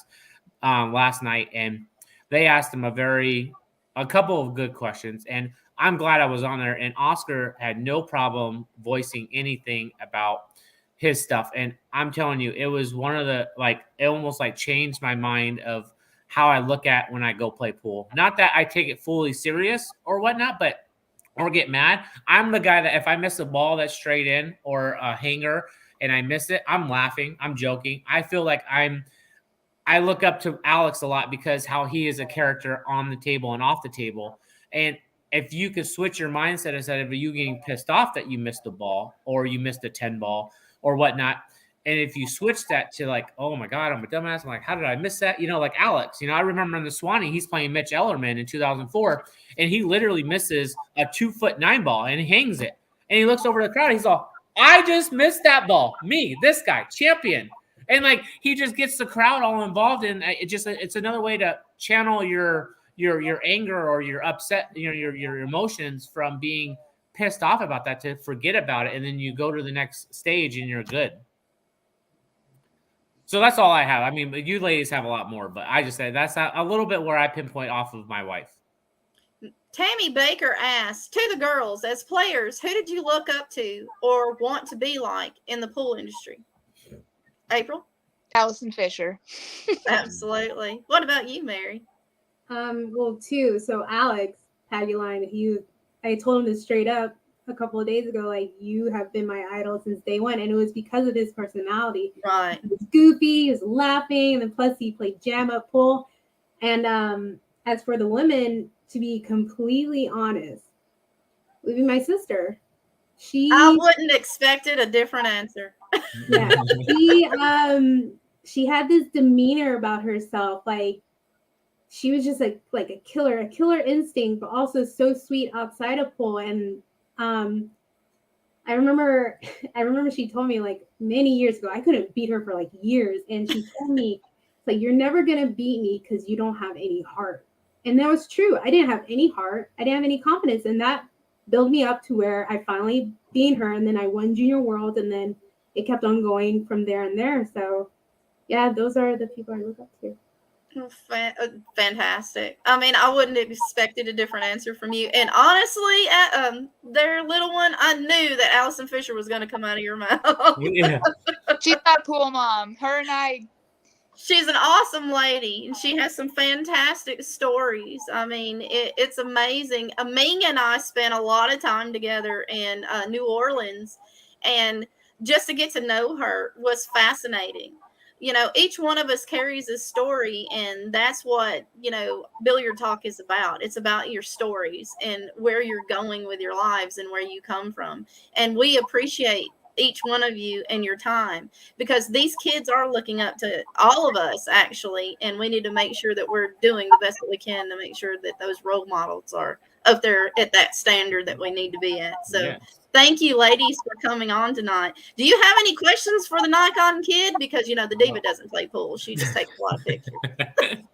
last night, and they asked him a couple of good questions, and I'm glad I was on there. And Oscar had no problem voicing anything about his stuff. And I'm telling you, it was one of the, like, it almost like changed my mind of how I look at when I go play pool. Not that I take it fully serious or whatnot, or get mad. I'm the guy that if I miss a ball that's straight in or a hanger and I miss it, I'm laughing, I'm joking. I feel like I look up to Alex a lot because how he is a character on the table and off the table. And if you could switch your mindset instead of you getting pissed off that you missed a ball or you missed a 10 ball or whatnot, and if you switch that to like, oh my God, I'm a dumbass. I'm like, how did I miss that? Like Alex, I remember in the Swanee, he's playing Mitch Ellerman in 2004, and he literally misses a 2'9" ball and he hangs it. And he looks over the crowd. He's all, I just missed that ball. Me, this guy, champion. And like, he just gets the crowd all involved. And it's another way to channel your anger or your upset, your emotions from being pissed off about that, to forget about it. And then you go to the next stage and you're good. So that's all I have. I mean, you ladies have a lot more, but I just say that's a little bit where I pinpoint off of my wife. Tammy Baker asked, to the girls, as players, who did you look up to or want to be like in the pool industry? April? Allison Fisher. Absolutely. What about you, Mary? Well, two. So Alex Paguline, I told him this straight up a couple of days ago, like, you have been my idol since day one. And it was because of his personality. Right. He was goofy, he was laughing, and then plus he played jam up pool. And as for the women, to be completely honest, would be my sister. I wouldn't expected a different answer. Yeah, she had this demeanor about herself, like she was just like a killer instinct, but also so sweet outside of pool. And I remember she told me like many years ago, I couldn't beat her for like years, and she told me like, you're never gonna beat me because you don't have any heart. And that was true. I didn't have any heart. I didn't have any confidence, and that built me up to where I finally beat her, and then I won Junior World, and then it kept on going from there and there. So yeah, those are the people I look up to. Fantastic. I mean, I wouldn't have expected a different answer from you. And honestly, at their little one, I knew that Allison Fisher was going to come out of your mouth. Yeah. She's not cool, Mom. Her and I. She's an awesome lady, and she has some fantastic stories. I mean, it's amazing. Ming and I spent a lot of time together in New Orleans, and just to get to know her was fascinating. You know, each one of us carries a story, and that's what, you know, Billiard Talk is about. It's about your stories and where you're going with your lives and where you come from. And we appreciate each one of you and your time, because these kids are looking up to all of us, actually, and we need to make sure that we're doing the best that we can to make sure that those role models are up there at that standard that we need to be at. So thank you, ladies, for coming on tonight. Do you have any questions for the NikonKid? Because, you know, the Diva doesn't play pool. She just takes a lot of pictures. And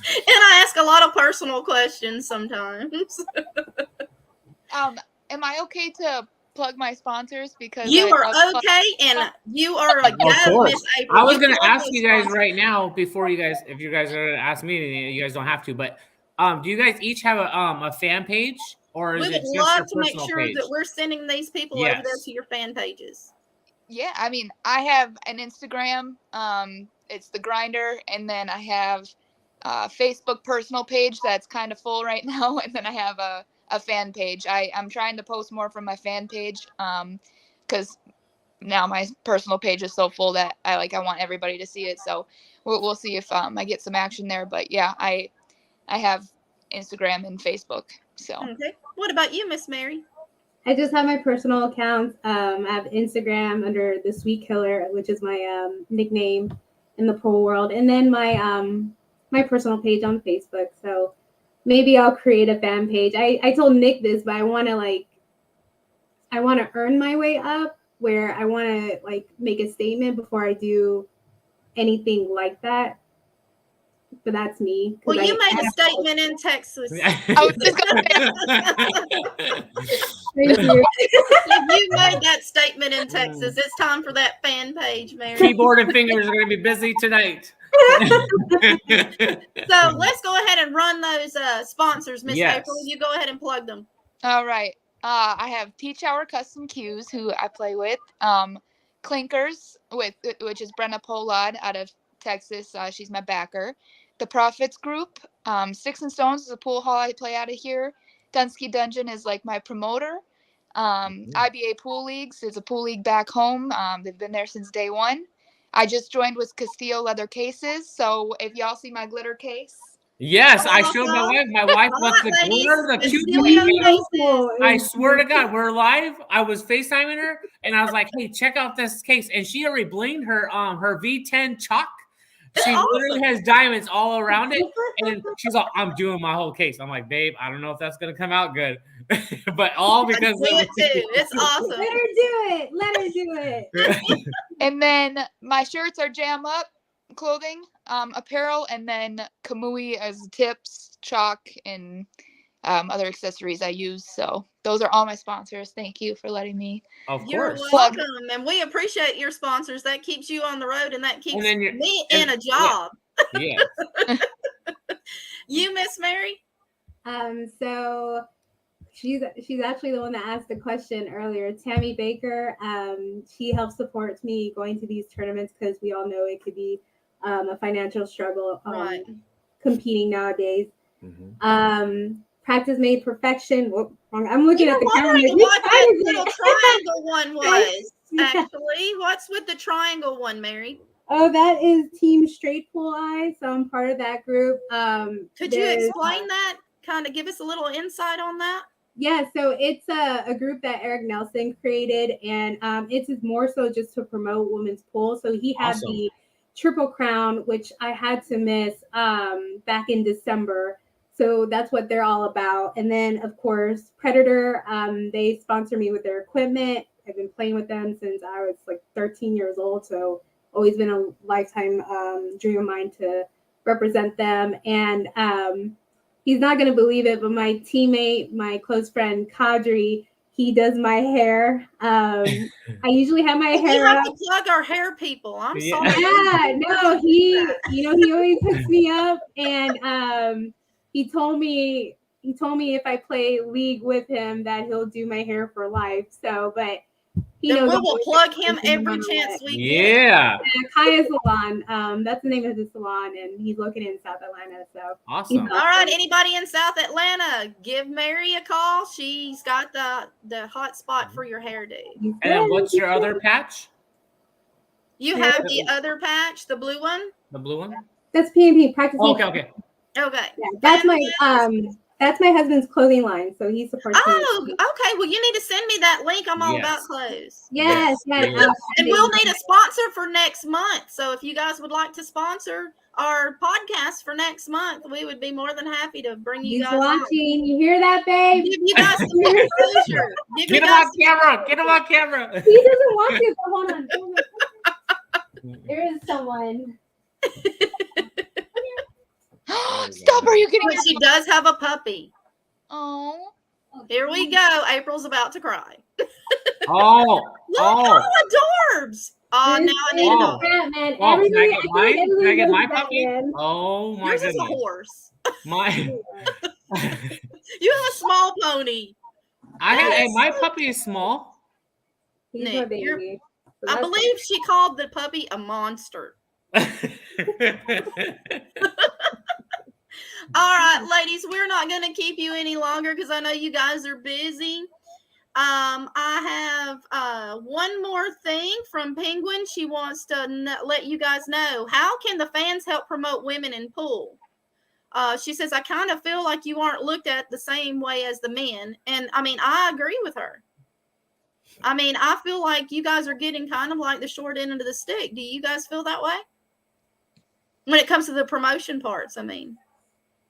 I ask a lot of personal questions sometimes. Am I okay to plug my sponsors? Because you are okay, and you are a go, Miss April. I was going to ask you guys right now before you guys, if you guys are going to ask me anything, you guys don't have to, but do you guys each have a fan page, or is it just your personal page? We would love to make sure that we're sending these people over there to your fan pages. Yeah, I mean, I have an Instagram. It's The Grinder, and then I have a Facebook personal page that's kind of full right now, and then I have a fan page. I'm trying to post more from my fan page, because now my personal page is so full that I want everybody to see it. So we'll see if I get some action there. But yeah, I have Instagram and Facebook. So okay. What about you, Miss Mary? I just have my personal accounts. I have Instagram under the Sweet Killer, which is my nickname in the pool world, and then my personal page on Facebook. So maybe I'll create a fan page. I told Nick this, but I want to earn my way up, where I want to make a statement before I do anything like that. But that's me. Well, you made a statement in Texas. I was just gonna Thank you. You made that statement in Texas. It's time for that fan page, Mary. Keyboard and fingers are going to be busy tonight. So let's go ahead and run those sponsors, Miss April. You go ahead and plug them. All right. I have Peach Hour Custom Cues, who I play with. Clinkers, which is Brenna Polad out of Texas. She's my backer. The Profits Group. Sticks and Stones is a pool hall I play out of here. Dunsky Dungeon is my promoter. IBA Pool Leagues is a pool league back home. They've been there since day one. I just joined with Castillo Leather Cases, so if y'all see my glitter case. Yes, I showed my wife. My wife wants the glitter, the cute. I swear to God, we're live. I was FaceTiming her, and I was like, "Hey, check out this case." And she already blinged her her V10 chalk. She literally has diamonds all around it, and she's like, "I'm doing my whole case." I'm like, "Babe, I don't know if that's gonna come out good," but all because it's awesome. Let her do it. And then my shirts are Jam Up clothing, apparel, and then Kamui as tips, chalk, and other accessories I use. So those are all my sponsors. Thank you for letting me. Of course. You're welcome, and we appreciate your sponsors. That keeps you on the road, and that keeps me in a job. Yeah. You, Miss Mary? So she's actually the one that asked the question earlier. Tammy Baker. She helps support me going to these tournaments, because we all know it could be a financial struggle competing nowadays. Mm-hmm. Practice Made Perfection. Whoop, I'm looking at the camera. What that little triangle one was. Actually, what's with the triangle one, Mary? Oh, that is Team Straight Pool Eye. So I'm part of that group. Could you explain that? Kind of give us a little insight on that. Yeah, so it's a group that Eric Nelson created, and it's more so just to promote women's pool. So he had Awesome. the Triple Crown, which I had to miss back in December. So that's what they're all about. And then, of course, Predator, they sponsor me with their equipment. I've been playing with them since I was like 13 years old. So always been a lifetime dream of mine to represent them. And he's not going to believe it, but my teammate, my close friend, Kadri, he does my hair. I usually have my We hair have up. to plug our hair people. I'm Yeah. sorry. Yeah, no, he always hooks me up, and he told me if I play League with him that he'll do my hair for life. So, but he Then knows we will plug him every no chance we get. Yeah. Kaya Salon, that's the name of the salon, and he's located in South Atlanta. So Awesome. he's All right, anybody in South Atlanta, give Mary a call. She's got the hot spot for your hairdo. he's And then good. what's your other patch? You have the other patch, the blue one. The blue one? That's PNP practice. Oh, okay. Okay. Yeah, that's my husband's clothing line, so he supports me. Oh, okay. Well, you need to send me that link. I'm all about clothes. Yes. And we'll need a sponsor for next month. So if you guys would like to sponsor our podcast for next month, we would be more than happy to bring you He's guys watching. on. You hear that, babe? Give you guys some exposure. Get him on camera. Get him on camera. He doesn't watch it. So hold on. There is someone. Stop! Are you kidding But me? she does have a puppy. Oh, Here we go. April's about to cry. Oh. Look, adorbs. Oh, now I need to know. Man. Oh, can I get Everybody- mine? Can I get my knows puppy? Batman. Oh my Yours is a goodness. horse. My You have a small pony. my puppy is small. He's Nick, my baby. So I that's believe she called the puppy a monster. All right, ladies, we're not going to keep you any longer because I know you guys are busy. I have one more thing from Penguin. She wants to let you guys know, how can the fans help promote women in pool? She says, I kind of feel like you aren't looked at the same way as the men. And I mean, I agree with her. I mean, I feel like you guys are getting kind of like the short end of the stick. Do you guys feel that way? When it comes to the promotion parts, I mean.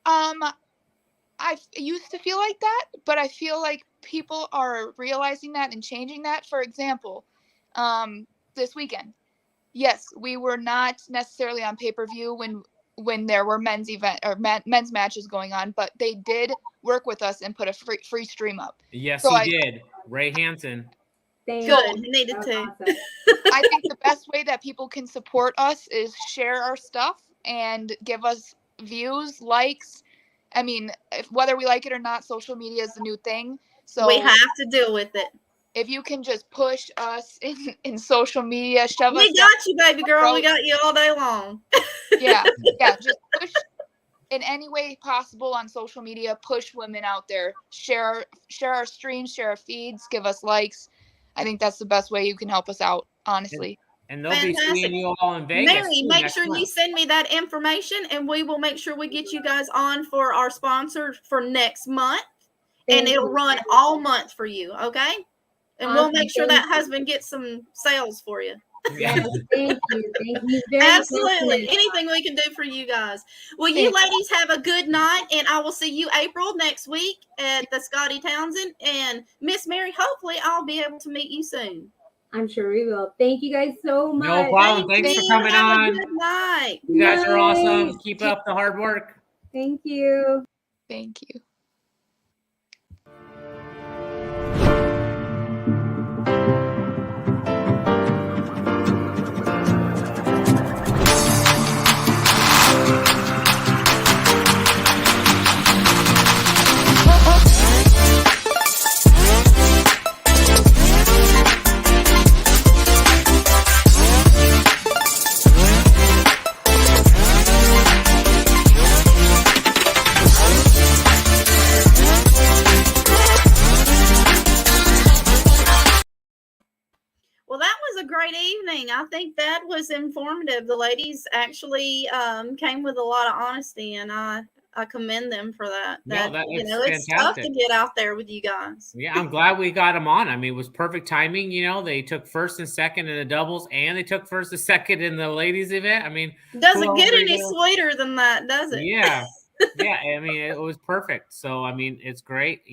I used to feel like that, but I feel like people are realizing that and changing that. For example, this weekend, yes, we were not necessarily on pay-per-view when there were men's men's matches going on, but they did work with us and put a free stream up. Yes, So he did. Ray Hansen. Good. He needed to. Awesome. I think the best way that people can support us is share our stuff and give us views, likes. I mean, whether we like it or not, social media is the new thing. So we have to deal with it. If you can just push us in social media, shove us. We got you, baby girl. We got you all day long. Yeah. Just push in any way possible on social media. Push women out there. Share our streams, share our feeds, give us likes. I think that's the best way you can help us out, honestly. And they'll be seeing you all in Vegas. Mary, make sure you send me that information, and we will make sure we get you guys on for our sponsor for next month. And it'll run all month for you, okay? And we'll make sure that husband gets some sales for you. Yes, thank you. Absolutely. Anything we can do for you guys. Well, you ladies have a good night, and I will see you April next week at the Scotty Townsend. And Miss Mary, hopefully I'll be able to meet you soon. I'm sure we will. Thank you guys so much. No problem. Thanks for coming on. Good night. You guys are awesome. Keep up the hard work. Thank you. Thank you. Well, that was a great evening. I think that was informative. The ladies actually came with a lot of honesty, and I I commend them for that. No, It's tough to get out there with you guys. Yeah, I'm glad we got them on. I mean, it was perfect timing. They took first and second in the doubles, and they took first and second in the ladies event. I mean, doesn't get any sweeter than that, does it? Yeah. Yeah, I mean, it was perfect. So, I mean, it's great.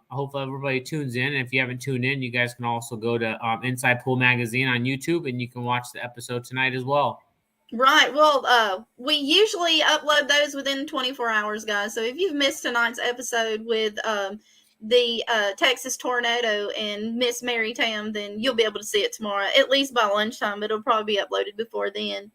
Hopefully everybody tunes in. And if you haven't tuned in, you guys can also go to Inside Pool Magazine on YouTube, and you can watch the episode tonight as well. Right. Well, we usually upload those within 24 hours, guys. So if you've missed tonight's episode with the Texas Tornado and Miss Mary Tam, then you'll be able to see it tomorrow, at least by lunchtime. It'll probably be uploaded before then.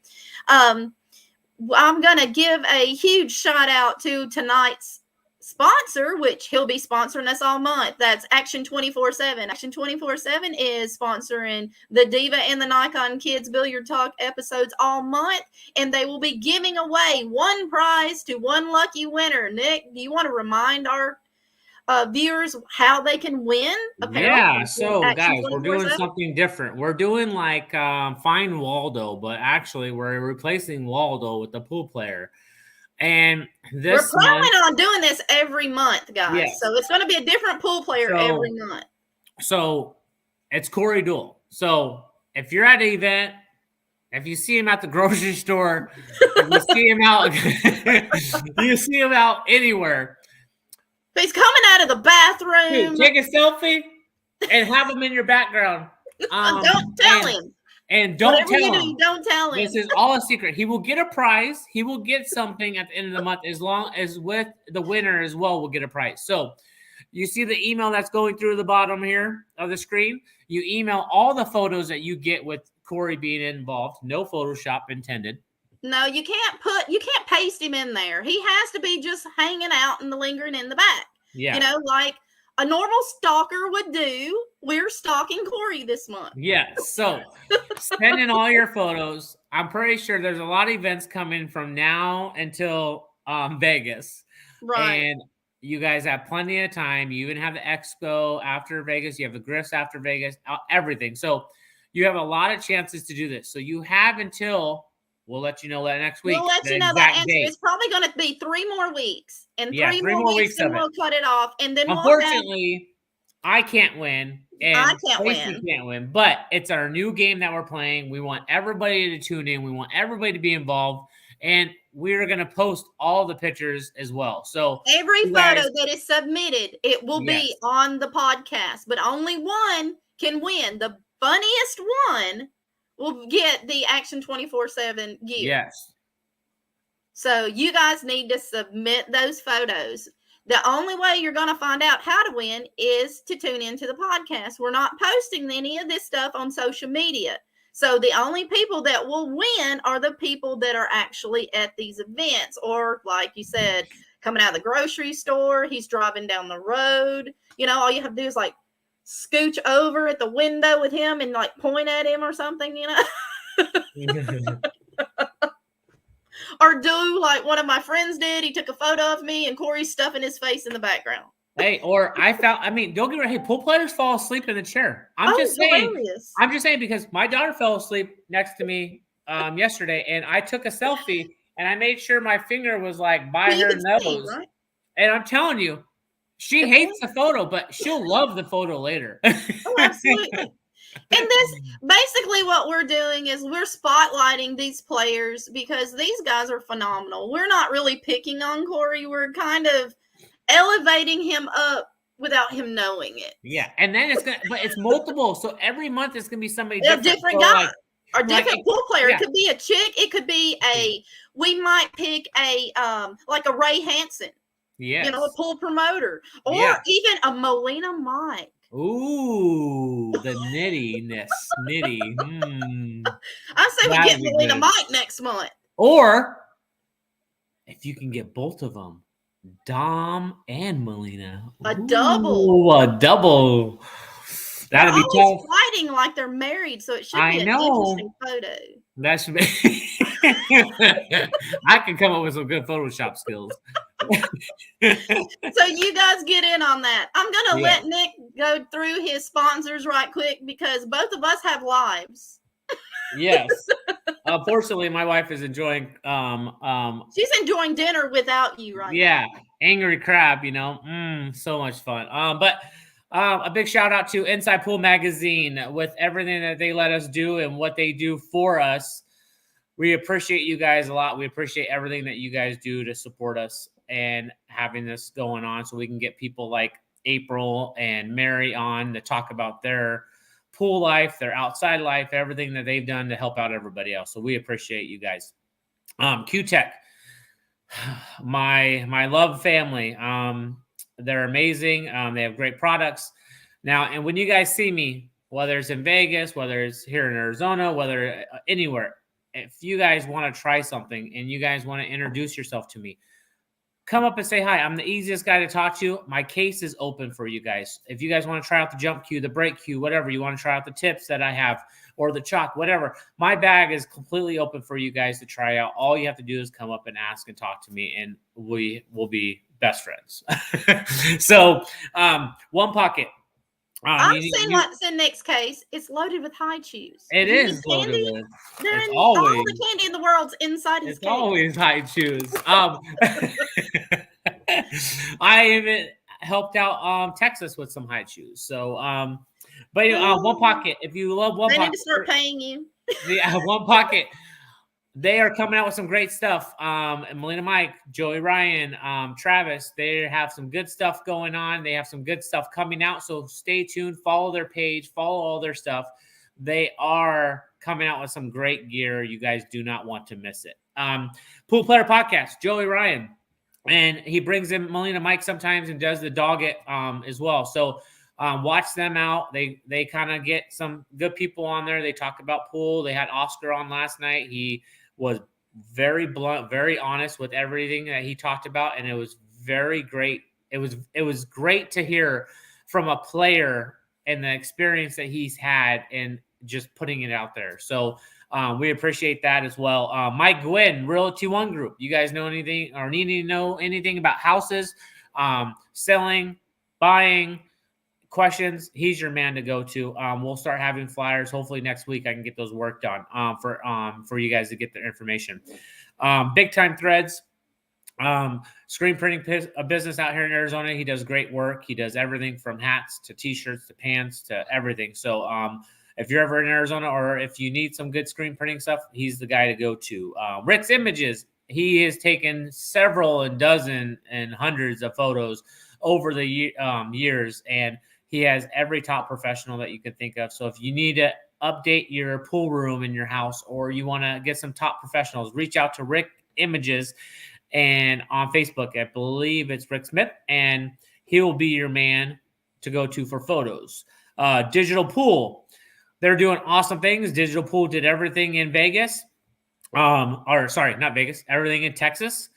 I'm going to give a huge shout out to tonight's sponsor, which he'll be sponsoring us all month. That's Action 24/7. Action 24/7 is sponsoring the Diva and the NikonKid Billiard Talk episodes all month, and they will be giving away one prize to one lucky winner. Nick, do you want to remind our viewers how they can win? Yeah, so guys, we're doing something different. We're doing like Find Waldo, but actually we're replacing Waldo with the pool player. And we're planning on doing this every month, guys. Yes. So it's going to be a different pool player every month. So it's Corey Duel. So if you're at an event, if you see him at the grocery store, if you see him out anywhere. He's coming out of the bathroom. Dude, take a selfie and have him in your background. Don't tell him. And don't tell him. Don't tell him. This is all a secret. He will get a prize. He will get something at the end of the month, as long as with the winner as well will get a prize. So you see the email that's going through the bottom here of the screen. You email all the photos that you get with Corey being involved. No Photoshop intended. No, you can't paste him in there. He has to be just hanging out and lingering in the back. Yeah. Like a normal stalker would do. We're stalking Corey this month. Yeah. So send in all your photos. I'm pretty sure there's a lot of events coming from now until Vegas. Right. And you guys have plenty of time. You even have the expo after Vegas. You have the Griffs after Vegas, everything. So you have a lot of chances to do this. So you have until... We'll let you know that next week. We'll let you know that answer. It's probably going to be 3 more weeks. And three more weeks, and we'll cut it off. And then unfortunately, I can't win. And I can't win. But it's our new game that we're playing. We want everybody to tune in. We want everybody to be involved. And we're going to post all the pictures as well. So every photo that is submitted, it will be on the podcast. But only one can win. The funniest one will get the Action 24/7 gear. Yes. So you guys need to submit those photos. The only way you're going to find out how to win is to tune into the podcast. We're not posting any of this stuff on social media. So the only people that will win are the people that are actually at these events, or like you said, coming out of the grocery store, he's driving down the road. All you have to do is like scooch over at the window with him and like point at him or something, or do like one of my friends did. He took a photo of me and Corey's stuffing his face in the background. Hey, or don't get me wrong. Hey, pool players fall asleep in the chair. I'm just saying because my daughter fell asleep next to me yesterday, and I took a selfie and I made sure my finger was like by her nose. Right? And I'm telling you, she hates the photo, but she'll love the photo later. Oh, absolutely. And this basically what we're doing is we're spotlighting these players because these guys are phenomenal. We're not really picking on Corey. We're kind of elevating him up without him knowing it. Yeah. And then it's multiple. So every month it's going to be somebody different. A different guy. Or different pool player. Yeah. It could be a chick. It could be we might pick like a Ray Hansen. Yes. A pool promoter. Or even a Molina Mike. Ooh, the nitty. I say we get Molina Mike next month. Or if you can get both of them, Dom and Melina. A double. That'd be tough. Fighting like they're married, so it should be an interesting photo. That should be. I can come up with some good Photoshop skills. So you guys get in on that. I'm going to let Nick go through his sponsors right quick because both of us have lives. Yes. Unfortunately, my wife is enjoying She's enjoying dinner without you right yeah, now. angry crab, so much fun. But a big shout out to Inside Pool Magazine with everything that they let us do and what they do for us. We appreciate you guys a lot. We appreciate everything that you guys do to support us and having this going on so we can get people like April and Mary on to talk about their pool life, their outside life, everything that they've done to help out everybody else. So we appreciate you guys. Q-Tech, my love family. They're amazing. They have great products. Now, and when you guys see me, whether it's in Vegas, whether it's here in Arizona, whether anywhere, if you guys want to try something and you guys want to introduce yourself to me, come up and say hi. I'm the easiest guy to talk to. My case is open for you guys. If you guys want to try out the jump cue, the break cue, whatever, you want to try out the tips that I have or the chalk, whatever, my bag is completely open for you guys to try out. All you have to do is come up and ask and talk to me, and we will be best friends. So, One Pocket. I've seen what's in Nick's case. It's loaded with high chews. It is loaded with. It's always all the candy in the world's inside his case. It's always high chews. I even helped out Texas with some high chews. So, but One Pocket. If you love One Pocket, they need to start paying you. Yeah, One Pocket. They are coming out with some great stuff. Melina Mike, Joey Ryan, Travis, they have some good stuff going on. They have some good stuff coming out. So stay tuned, follow their page, follow all their stuff. They are coming out with some great gear. You guys do not want to miss it. Pool Player Podcast, Joey Ryan. And he brings in Melina Mike sometimes and does the dog it as well. So watch them out. They kind of get some good people on there. They talk about pool. They had Oscar on last night. He was very blunt, very honest with everything that he talked about, and it was very great. It was great to hear from a player and the experience that he's had and just putting it out there. So we appreciate that as well. Mike Gwynn, Realty One Group. You guys know anything or need to know anything about houses, selling, buying, questions, he's your man to go to. We'll start having flyers. Hopefully next week I can get those worked on for you guys to get their information. Big Time Threads, screen printing a business out here in Arizona. He does great work. He does everything from hats to t-shirts to pants to everything. So if you're ever in Arizona or if you need some good screen printing stuff, he's the guy to go to. Rick's Images, he has taken several and dozen and hundreds of photos over the years, and he has every top professional that you can think of. So if you need to update your pool room in your house or you want to get some top professionals, reach out to Rick Images and on Facebook. I believe it's Rick Smith, and he will be your man to go to for photos. Digital Pool, they're doing awesome things. Digital Pool did everything in Vegas. Not Vegas, everything in Texas.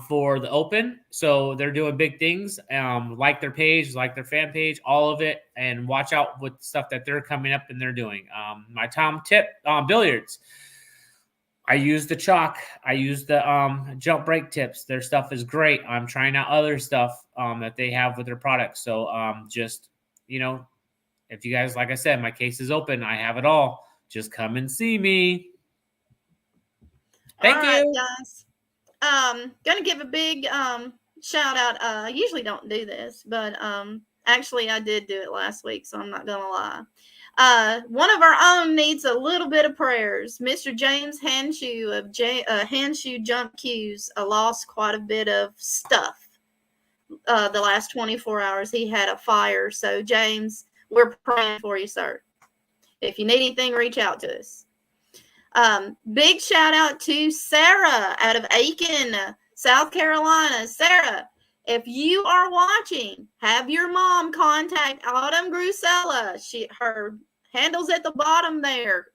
For the Open. So they're doing big things. Like their page, like their fan page, all of it, and watch out with stuff that they're coming up and they're doing. My Tom tip, Billiards. I use the chalk. I use the jump break tips. Their stuff is great. I'm trying out other stuff that they have with their products. So just, if you guys, like I said, my case is open. I have it all. Just come and see me. Thank you. Guys. Gonna give a big shout out. I usually don't do this, but actually I did do it last week, so I'm not gonna lie. One of our own needs a little bit of prayers. Mr. James Handshoe of Handshoe Jump Cues lost quite a bit of stuff the last 24 hours. He had a fire, so James, we're praying for you, sir. If you need anything, reach out to us. Big shout out to Sarah out of Aiken, South Carolina. Sarah, if you are watching, have your mom contact Autumn Grusella. Her handle's at the bottom there.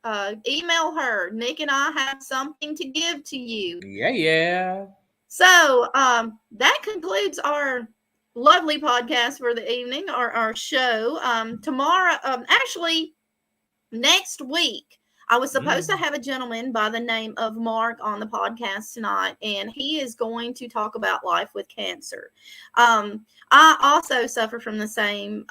Email her. Nick and I have something to give to you. Yeah. So that concludes our lovely podcast for the evening, or our show. Tomorrow, actually, next week, I was supposed to have a gentleman by the name of Mark on the podcast tonight, and he is going to talk about life with cancer. I also suffer from the same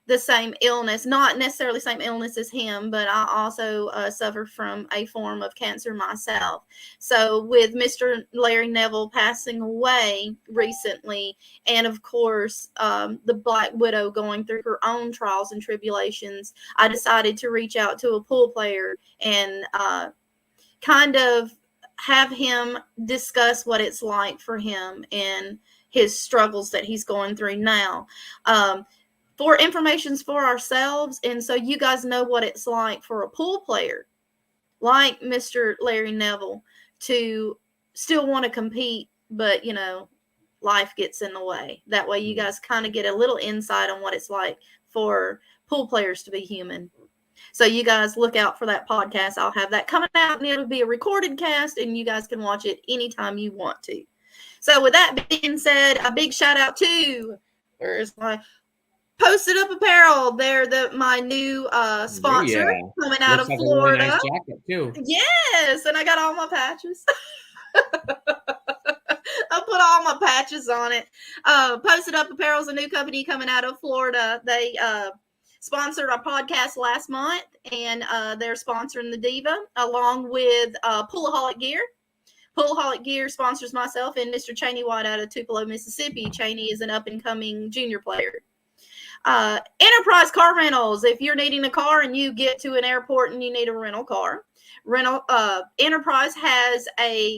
the same illness, not necessarily same illness as him, but I also suffer from a form of cancer myself. So with Mr. Larry Neville passing away recently, and of course the Black Widow going through her own trials and tribulations, I decided to reach out to a pool player and kind of have him discuss what it's like for him and his struggles that he's going through now. For information's for ourselves, and so you guys know what it's like for a pool player like Mr. Larry Neville to still want to compete, but you know, life gets in the way. That way you guys kind of get a little insight on what it's like for pool players to be human. So you guys look out for that podcast. I'll have that coming out, and it'll be a recorded cast, and you guys can watch it anytime you want to. So with that being said, a big shout out to, where's my Posted Up Apparel. They're my new sponsor coming out of Florida. Really nice jacket too. Yes, and I got all my patches. I put all my patches on it. Posted Up Apparel is a new company coming out of Florida. They sponsored our podcast last month, and they're sponsoring the Diva along with Poolaholic Gear. Poolaholic Gear sponsors myself and Mr. Cheney White out of Tupelo, Mississippi. Cheney is an up-and-coming junior player. Enterprise Car Rentals. If you're needing a car and you get to an airport and you need a rental car, Enterprise has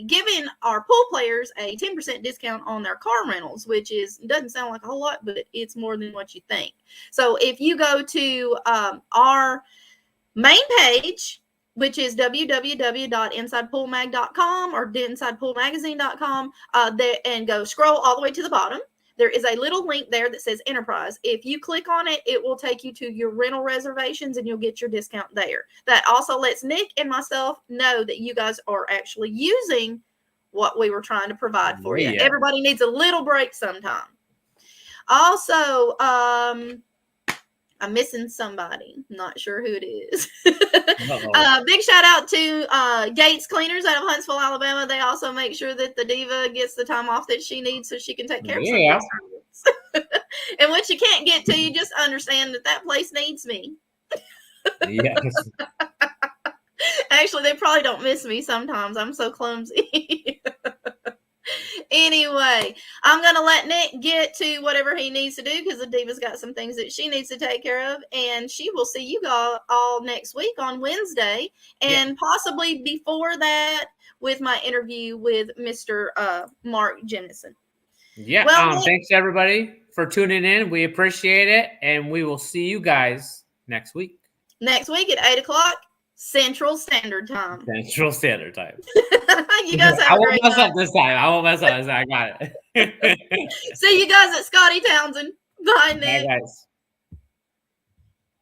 given our pool players a 10% discount on their car rentals, which doesn't sound like a whole lot, but it's more than what you think. So if you go to our main page, which is www.insidepoolmag.com or insidepoolmagazine.com, and go scroll all the way to the bottom. There is a little link there that says Enterprise. If you click on it, it will take you to your rental reservations and you'll get your discount there. That also lets Nick and myself know that you guys are actually using what we were trying to provide for you. Everybody needs a little break sometime. Also, I'm missing somebody. Not sure who it is. Big shout out to Gates Cleaners out of Huntsville, Alabama. They also make sure that the Diva gets the time off that she needs so she can take care of some And what you can't get to, you just understand that place needs me. Yes. Actually, they probably don't miss me sometimes. I'm so clumsy. Anyway, I'm going to let Nick get to whatever he needs to do because the Diva's got some things that she needs to take care of. And she will see you all next week on Wednesday. And possibly before that with my interview with Mr. Mark Jemison. Yeah. Well, thanks, everybody, for tuning in. We appreciate it. And we will see you guys next week. Next week at 8 o'clock. Central Standard Time. Central Standard Time. You guys have I won't mess up this time. I got it. See you guys at Scotty Townsend. Bye, Nick. Bye, guys.